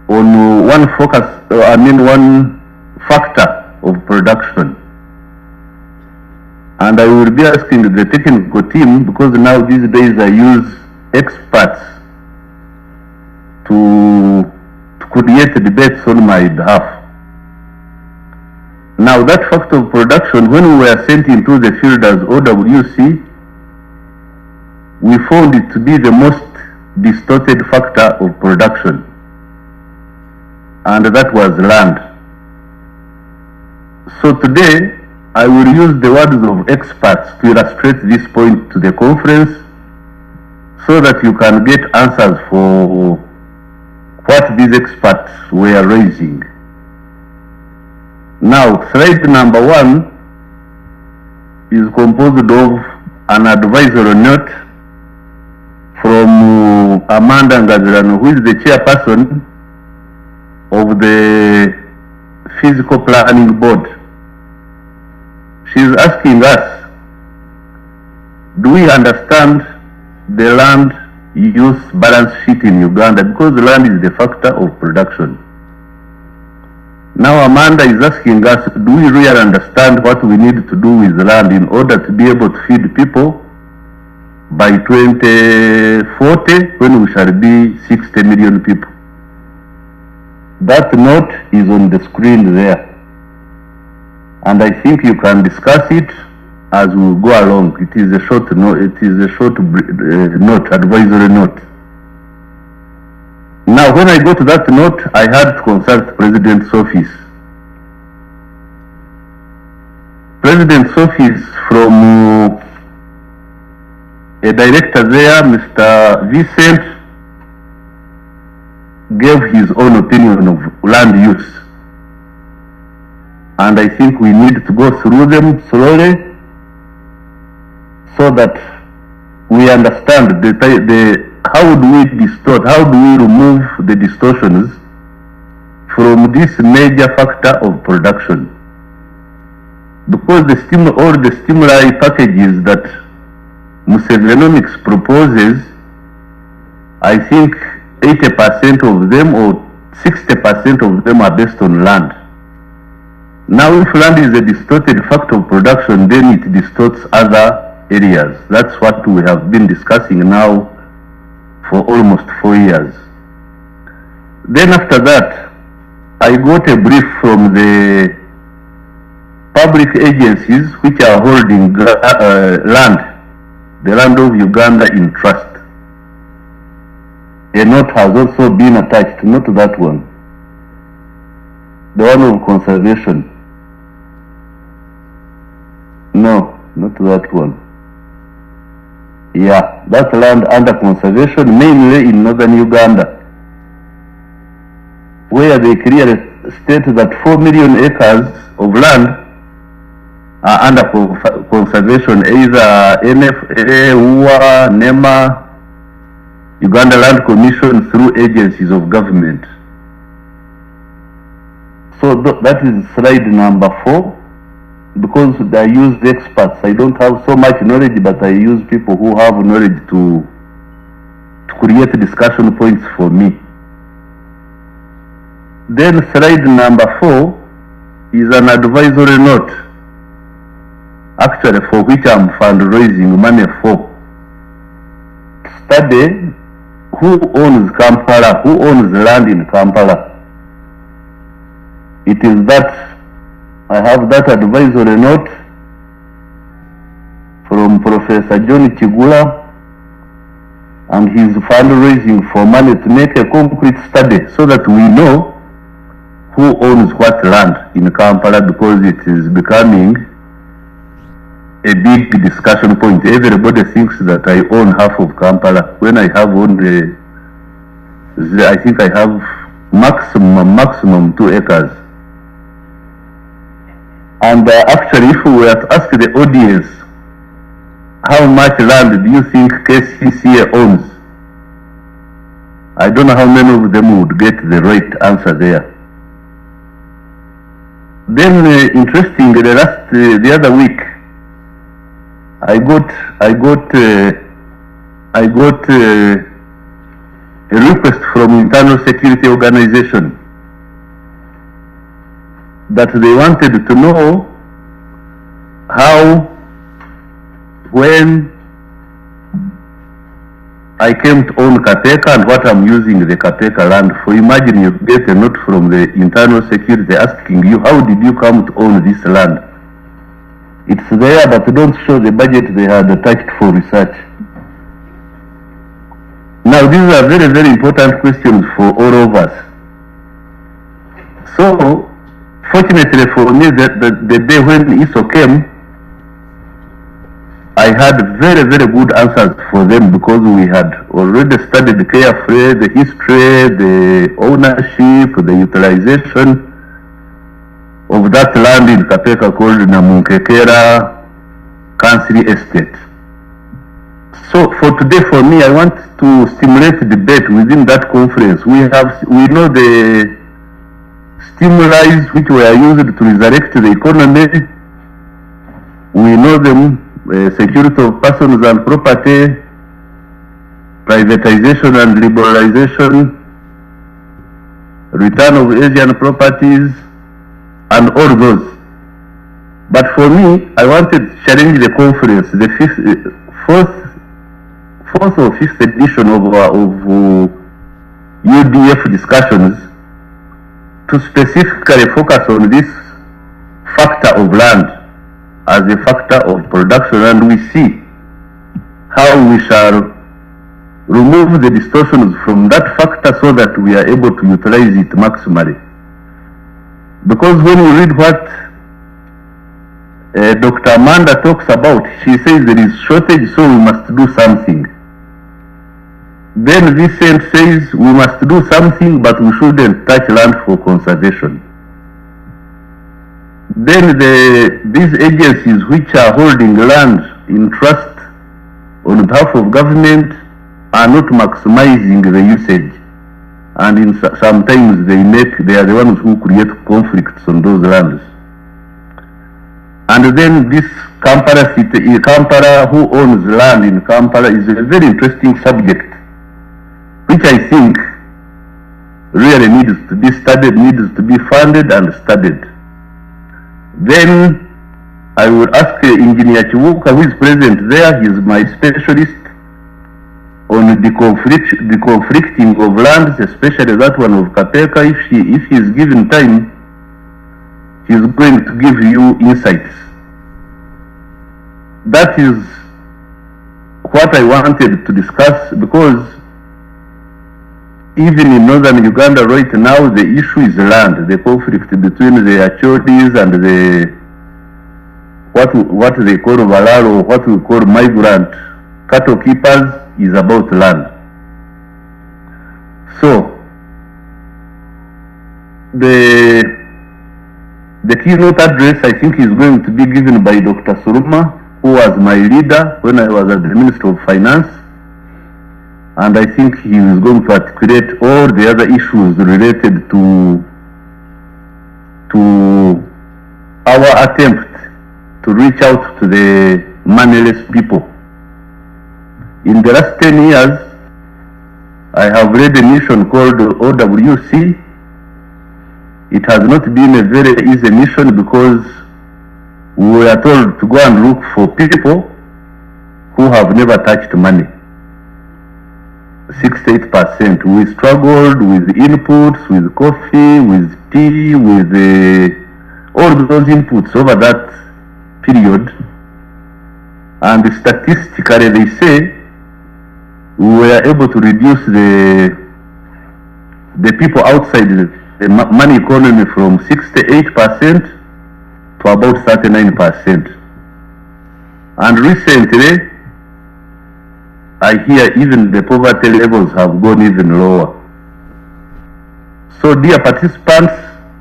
on one factor of production. And I will be asking the technical team, because now these days I use experts to create debates on my behalf. Now that factor of production, when we were sent into the field as OWC, we found it to be the most distorted factor of production, and that was land. So today, I will use the words of experts to illustrate this point to the conference, so that you can get answers for what these experts were raising. Now, slide number 1 is composed of an advisory note from Amanda Ngazirano, who is the chairperson of the Physical Planning Board. She is asking us, do we understand the land use balance sheet in Uganda? Because land is the factor of production. Now Amanda is asking us, do we really understand what we need to do with land in order to be able to feed people by 2040, when we shall be 60 million people? That note is on the screen there, and I think you can discuss it as we go along. It is a short note. It is a short note, advisory note. Now, when I go to that note, I had to consult President's office. President's office, from a director there, Mr. Vincent, gave his own opinion of land use. And I think we need to go through them slowly, so that we understand how do we distort, how do we remove the distortions from this major factor of production. Because all the stimuli packages that Musevenomics proposes, I think 80% of them or 60% of them are based on land. Now, if land is a distorted factor of production, then it distorts other areas. That's what we have been discussing now for almost 4 years. Then after that, I got a brief from the public agencies which are holding land, the land of Uganda, in trust. A note has also been attached, not that one, the one of conservation. No, not that one. Yeah, that land under conservation, mainly in northern Uganda, where they clearly state that 4 million acres of land are under conservation, either NFA, UWA, NEMA, Uganda Land Commission, through agencies of government. So that is slide number 4. Because I use experts, I don't have so much knowledge, but I use people who have knowledge to create discussion points for me. Then slide number 4 is an advisory note, actually for which I'm fundraising money for. Study who owns Kampala, who owns land in Kampala. It is that I have that advisory note from Professor John Chigula, and he's fundraising for money to make a concrete study so that we know who owns what land in Kampala, because it is becoming a big discussion point. Everybody thinks that I own half of Kampala when I have only, I think I have maximum 2 acres. And actually, if we were to ask the audience, how much land do you think KCCA owns? I don't know how many of them would get the right answer there. Then, interestingly, the other week, I got a request from Internal Security Organization that they wanted to know how when I came to own Kapeka and what I'm using the Kapeka land for. Imagine you get a note from the internal security asking you, how did you come to own this land? It's there, but don't show the budget they had attached for research. Now, these are very, very important questions for all of us. So, fortunately for me, the day when ISO came, I had very, very good answers for them because we had already studied carefully the history, the ownership, the utilization of that land in Kapeka called Namunkekera Council Estate. So for today, for me, I want to stimulate debate within that conference. We know the stimuli which were used to resurrect the economy. We know them. Security of persons and property, privatization and liberalization, return of Asian properties, and all those. But for me, I wanted to challenge the conference, the fourth or fifth edition of UDF discussions, to specifically focus on this factor of land as a factor of production, and we see how we shall remove the distortions from that factor so that we are able to utilize it maximally. Because when we read what Dr. Amanda talks about, she says there is shortage, so we must do something. Then Vincent says we must do something, but we shouldn't touch land for conservation. Then these agencies which are holding land in trust on behalf of government are not maximizing the usage, and sometimes they are the ones who create conflicts on those lands. And then this Kampala city, Kampala, who owns land in Kampala, is a very interesting subject, which I think really needs to be studied, needs to be funded and studied. Then I will ask Engineer Chiwuka, who is present there. He is my specialist on the conflicting of lands, especially that one of Kapeka. If he is given time, he is going to give you insights. That is what I wanted to discuss, because even in northern Uganda right now, the issue is land. The conflict between the Achodis and the what they call Valaro, what we call migrant cattle keepers, is about land. So the keynote address, I think, is going to be given by Dr. Suruma, who was my leader when I was at the Ministry of Finance. And I think he is going to articulate all the other issues related to our attempt to reach out to the moneyless people. In the last 10 years, I have led a mission called OWC. It has not been a very easy mission because we were told to go and look for people who have never touched money. 68%. We struggled with inputs, with coffee, with tea, with all those inputs over that period. And statistically, they say we were able to reduce the people outside the money economy from 68% to about 39%. And recently, I hear even the poverty levels have gone even lower. So, dear participants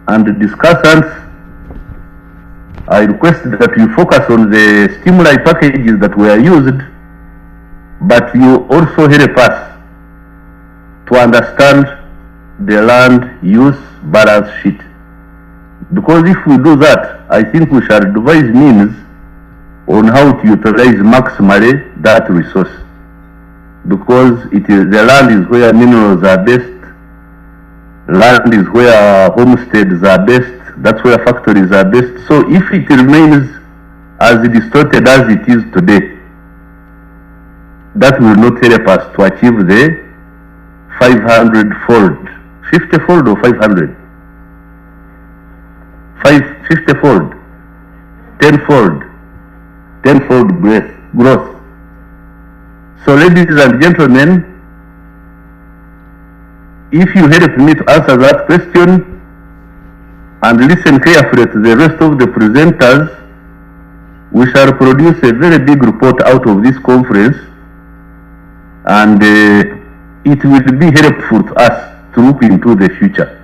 and discussants, I request that you focus on the stimuli packages that were used, but you also help us to understand the land use balance sheet. Because if we do that, I think we shall devise means on how to utilize maximally that resource. Because the land is where minerals are best, land is where homesteads are best, that's where factories are best. So if it remains as distorted as it is today, that will not help us to achieve the 500-fold, 50-fold or 500? 50-fold, 10-fold, 10-fold growth. So ladies and gentlemen, if you help me to answer that question and listen carefully to the rest of the presenters, we shall produce a very big report out of this conference, and it will be helpful to us to look into the future.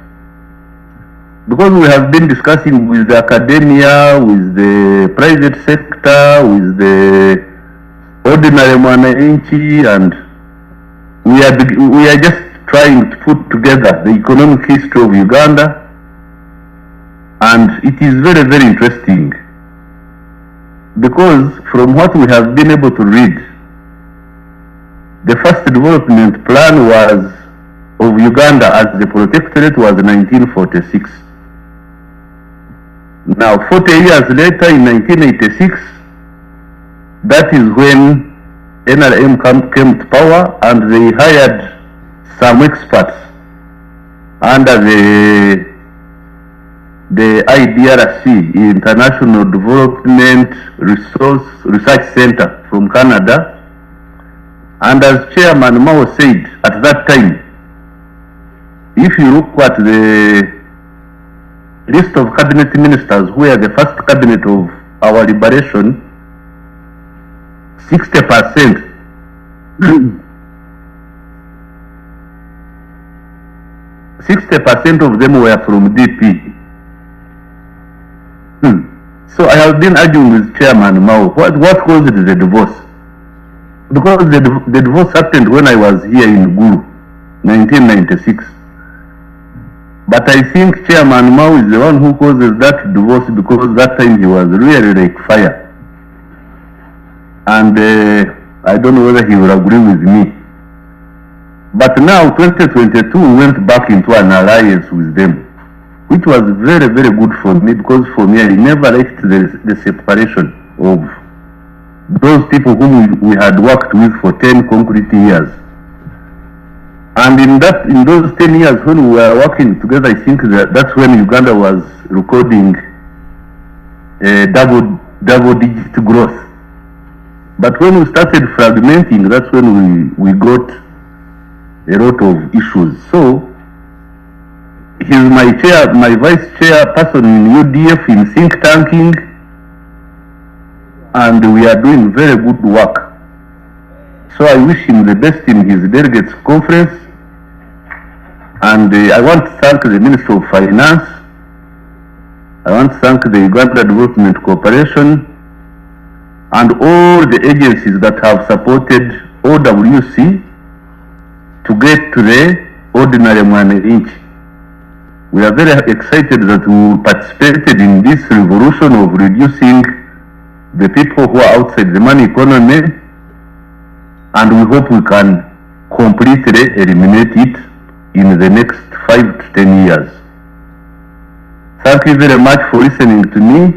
Because we have been discussing with the academia, with the private sector, with the ordinary mwananchi, and we are just trying to put together the economic history of Uganda, and it is very, very interesting. Because from what we have been able to read, the first development plan was of Uganda as the protectorate was 1946. Now 40 years later, in 1986, that is when NRM came to power, and they hired some experts under the IDRC, International Development Research Center from Canada. And as Chairman Mao said at that time, if you look at the list of cabinet ministers who are the first cabinet of our liberation, 60% 60% of them were from DP. So I have been arguing with Chairman Mao, what caused the divorce? Because the divorce happened when I was here in Gulu, 1996. But I think Chairman Mao is the one who causes that divorce, because that time he was really like fire. And I don't know whether he will agree with me. But now, 2022, we went back into an alliance with them, which was very, very good for me, because for me, I never liked the separation of those people whom we had worked with for 10 concrete years. And in those 10 years when we were working together, I think that's when Uganda was recording double-digit growth. But when we started fragmenting, that's when we got a lot of issues. So he's my vice chairperson in UDF in think tanking, and we are doing very good work. So I wish him the best in his delegates conference, and I want to thank the Ministry of Finance. I want to thank the Uganda Development Corporation and all the agencies that have supported OWC to get to the ordinary mwananchi. We are very excited that we participated in this revolution of reducing the people who are outside the money economy, and we hope we can completely eliminate it in the next 5 to 10 years. Thank you very much for listening to me.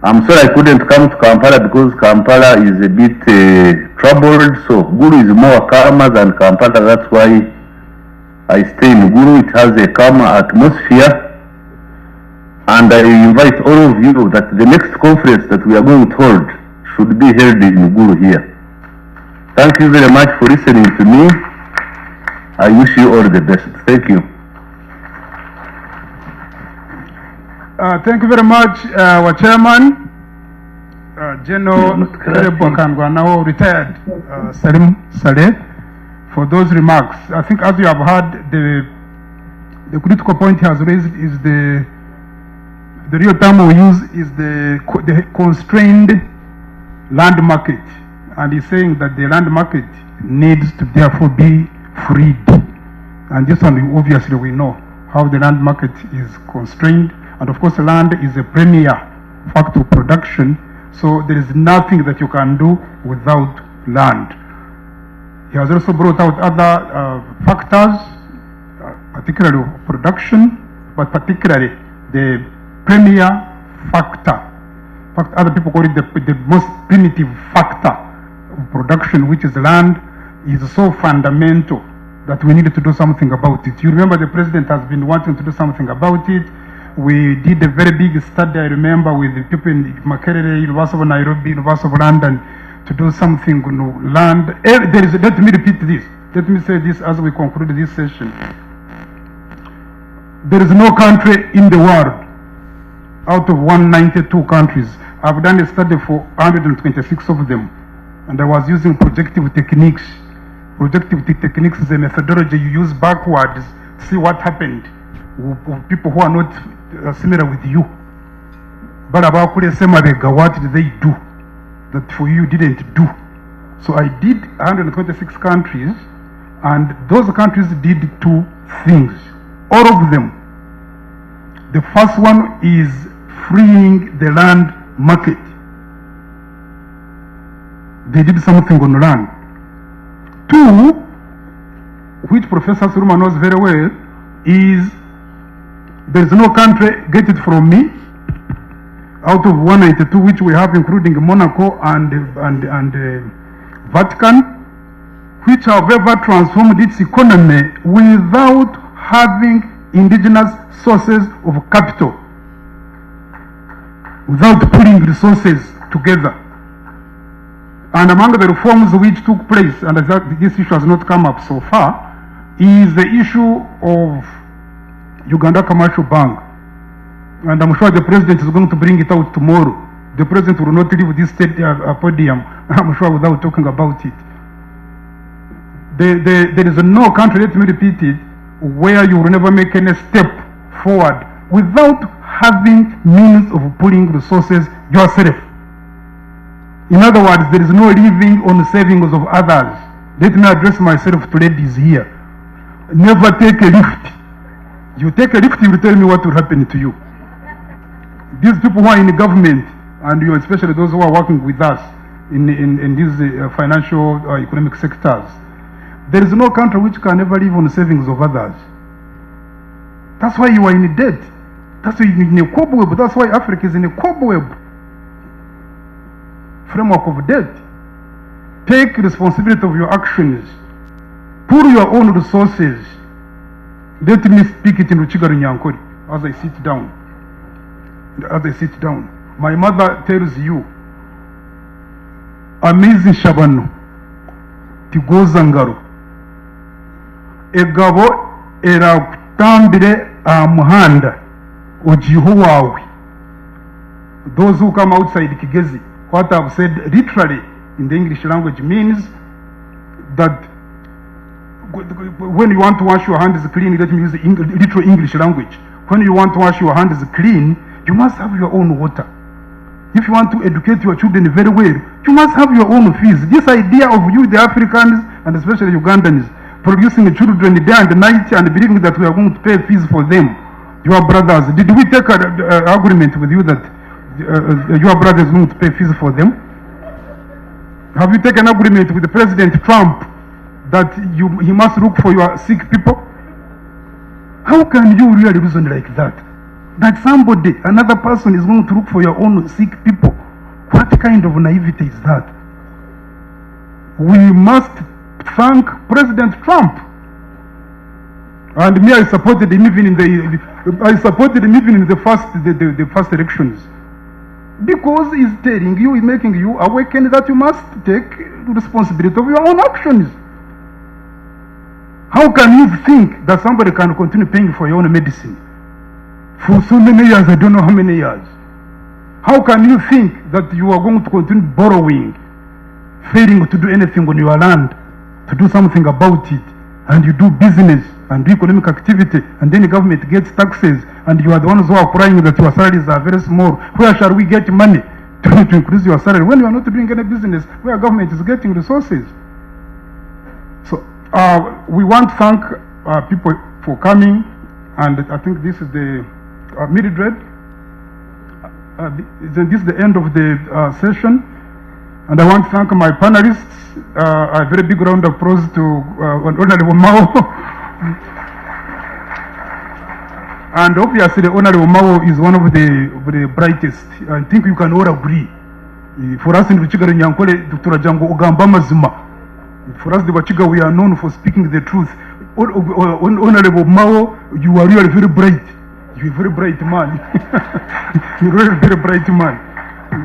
I'm sorry I couldn't come to Kampala because Kampala is a bit troubled, so Gulu is more calmer than Kampala. That's why I stay in Gulu. It has a calmer atmosphere, and I invite all of you that the next conference that we are going to hold should be held in Gulu here. Thank you very much for listening to me. I wish you all the best. Thank you. Thank you very much, our chairman, General Kandwa, now retired, Salim Saleh, for those remarks. I think, as you have heard, the critical point he has raised is the real term we use is the constrained land market, and he's saying that the land market needs to therefore be freed. And this one, obviously, we know how the land market is constrained. And of course, land is a premier factor of production, so there is nothing that you can do without land. He has also brought out other factors, particularly of production, but particularly the premier factor. In fact, other people call it the most primitive factor production, which is land, is so fundamental that we needed to do something about it. You remember the president has been wanting to do something about it. We did a very big study, I remember, with the people in Makerere, University of Nairobi, University of London, to do something on land. Let me repeat this. Let me say this as we conclude this session. There is no country in the world out of 192 countries. I've done a study for 126 of them, and I was using projective techniques. Projective techniques is a methodology you use backwards to see what happened with people who are not similar with you. But about what did they do that for you didn't do? So I did 126 countries, and those countries did two things. All of them. The first one is freeing the land market. They did something on land. Two, which Professor Suruma knows very well, is there is no country, get it from me, out of 192 which we have, including Monaco and Vatican, which have ever transformed its economy without having indigenous sources of capital, without putting resources together. And among the reforms which took place, and this issue has not come up so far, is the issue of Uganda Commercial Bank. And I'm sure the president is going to bring it out tomorrow. The president will not leave this podium, I'm sure, without talking about it. There is no country, let me repeat it, where you will never make any step forward without having means of pulling resources yourself. In other words, there is no living on the savings of others. Let me address myself to ladies here. Never take a lift. You take a lift, you will tell me what will happen to you. These people who are in the government, and you especially those who are working with us in these financial economic sectors, there is no country which can ever live on the savings of others. That's why you are in debt. That's why you're in a cobweb. That's why Africa is in a cobweb framework of debt. Take responsibility of your actions. Pull your own resources. Let me speak it in Ruchigaru Nyankori as I sit down. As I sit down. My mother tells you, Amizi Shabano, Tigoza Ngaro, Egabo erakutambire amuhanda ojiho wawe. Those who come outside Kigezi, what I've said literally in the English language means that when you want to wash your hands clean, let me use the literal English language. When you want to wash your hands clean, you must have your own water. If you want to educate your children very well, you must have your own fees. This idea of you, the Africans, and especially Ugandans, producing children day and night and believing that we are going to pay fees for them, your brothers, did we take an agreement with you that your brother is going to pay fees for them? Have you taken an agreement with President Trump that he must look for your sick people? How can you really reason like that? That somebody, another person is going to look for your own sick people? What kind of naivety is that? We must thank President Trump. And me, I supported him even in the first elections. Because he's telling you, he's making you awaken that you must take responsibility of your own actions. How can you think that somebody can continue paying for your own medicine for so many years, I don't know how many years? How can you think that you are going to continue borrowing, failing to do anything on your land, to do something about it, and you do business and do economic activity, and then the government gets taxes, and you are the ones who are crying that your salaries are very small? Where shall we get money to increase your salary when you are not doing any business where government is getting resources? So we want to thank people for coming, and I think this is the Mildred. This is the end of the session, and I want to thank my panelists. A very big round of applause to Honorable Mao. And obviously Honorable Mao is one of the brightest. I think you can all agree. For us in Vichiga Nyankole, Turajango Ugamba Mazima. For us, the Wachiga, we are known for speaking the truth. Honorable Mao, you are really very bright. You're a very bright man. You're really very bright man.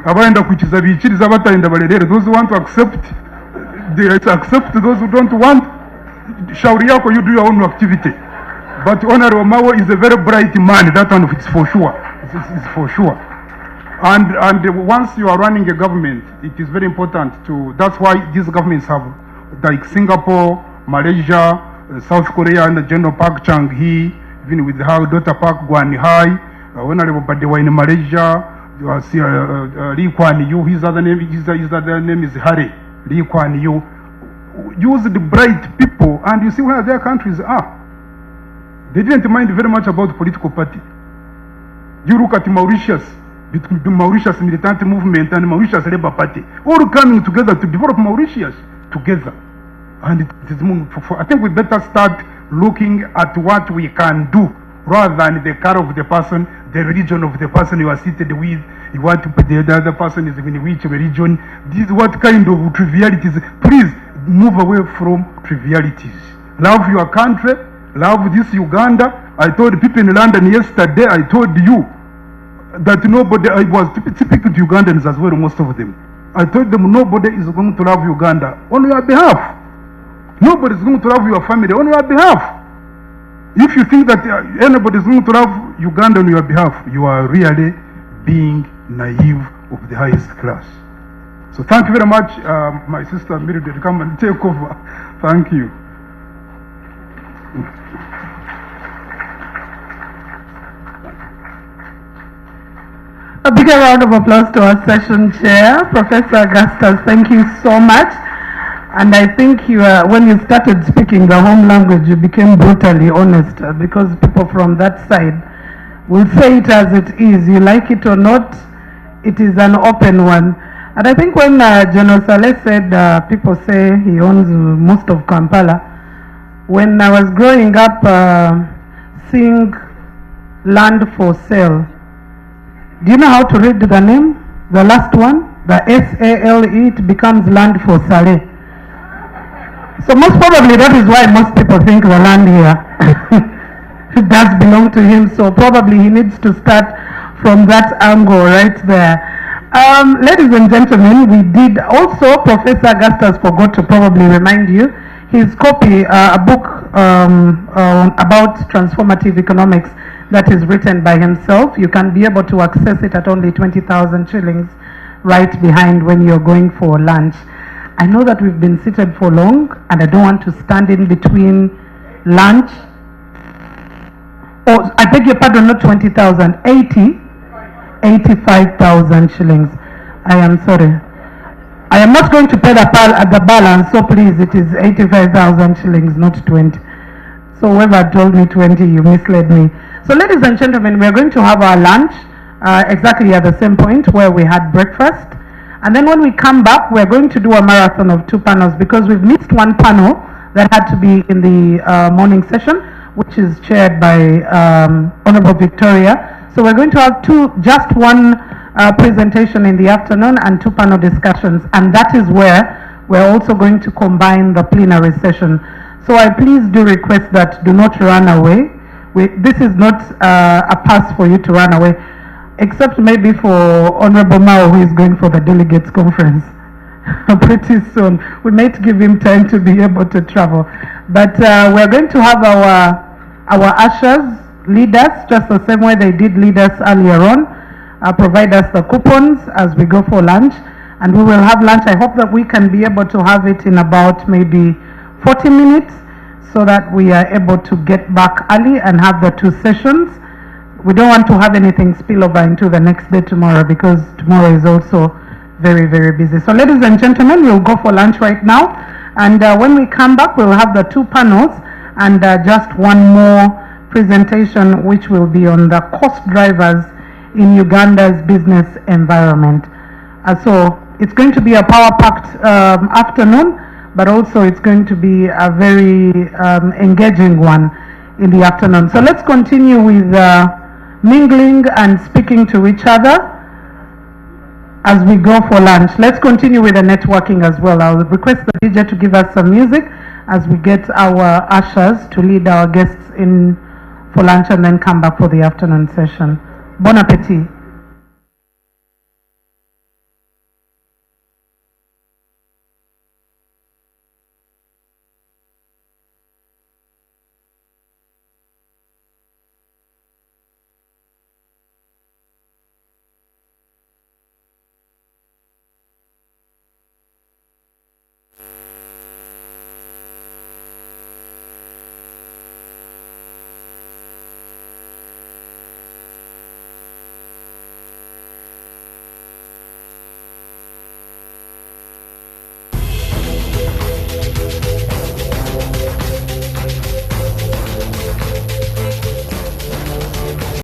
Abaenda kuchiza bichiriza bataenda balere. Those who want to accept, they accept. Those who don't want, shauri yako, you do your own activity. But Honorable Mao is a very bright man. That one is for sure. It's for sure. And once you are running a government, it is very important to. That's why these governments have, like Singapore, Malaysia, South Korea, and General Park Chung-hee, even with her daughter Park Geun-hye, Honorable Badewa in Malaysia, Lee Kuan Yew. His other name is Harry Lee Kuan Yew. Use the bright people, and you see where their countries are. They didn't mind very much about the political party. You look at Mauritius, between the Mauritius militant movement and Mauritius Labour Party, all coming together to develop Mauritius together. And it is I think we better start looking at what we can do rather than the color of the person, the religion of the person you are seated with. You want to put the other person is in which religion. This is what kind of trivialities. Please move away from trivialities. Love your country. Love this Uganda. I told people in London yesterday, I told you that nobody, I was speaking to Ugandans as well, most of them. I told them nobody is going to love Uganda on your behalf. Nobody is going to love your family on your behalf. If you think that anybody is going to love Uganda on your behalf, you are really being naive of the highest class. So thank you very much, my sister Mildred, come and take over. Thank you. A bigger round of applause to our session chair, Professor Augustus. Thank you so much. And I think you, when you started speaking the home language, you became brutally honest, because people from that side will say it as it is. You like it or not, it is an open one. And I think when General Saleh said people say he owns most of Kampala, when I was growing up seeing land for sale, do you know how to read the name? The last one? The S-A-L-E, it becomes land for Saleh. So most probably that is why most people think the land here does belong to him. So probably he needs to start from that angle right there. Ladies and gentlemen, we did also, Professor Augustus forgot to probably remind you, his copy, a book about transformative economics that is written by himself. You can be able to access it at only 20,000 shillings right behind when you're going for lunch. I know that we've been seated for long and I don't want to stand in between lunch. Oh, I beg your pardon, not 20,000, 85,000 shillings. I am sorry. I am not going to pay the balance, so please, it is 85,000 shillings, not 20. So whoever told me 20, you misled me. So ladies and gentlemen, we are going to have our lunch exactly at the same point where we had breakfast. And then when we come back, we're going to do a marathon of 2 panels because we've missed one panel that had to be in the morning session, which is chaired by Honorable Victoria. So we're going to have just one presentation in the afternoon and 2 panel discussions. And that is where we're also going to combine the plenary session. So I please do request that do not run away. This is not a pass for you to run away, except maybe for Honorable Mao, who is going for the delegates conference pretty soon. We might give him time to be able to travel. But we're going to have our ushers lead us, just the same way they did lead us earlier on, provide us the coupons as we go for lunch. And we will have lunch. I hope that we can be able to have it in about maybe 40 minutes so that we are able to get back early and have the 2 sessions. We don't want to have anything spill over into the next day tomorrow because tomorrow is also very, very busy. So ladies and gentlemen, we'll go for lunch right now. And when we come back, we'll have the 2 panels and just one more presentation, which will be on the cost drivers in Uganda's business environment. So it's going to be a power-packed afternoon, but also it's going to be a very engaging one in the afternoon. So let's continue with mingling and speaking to each other. as we go for lunch. Let's continue with the networking as well. I'll request the DJ to give us some music as we get our ushers to lead our guests in for lunch and then come back for the afternoon session. Bon appetit.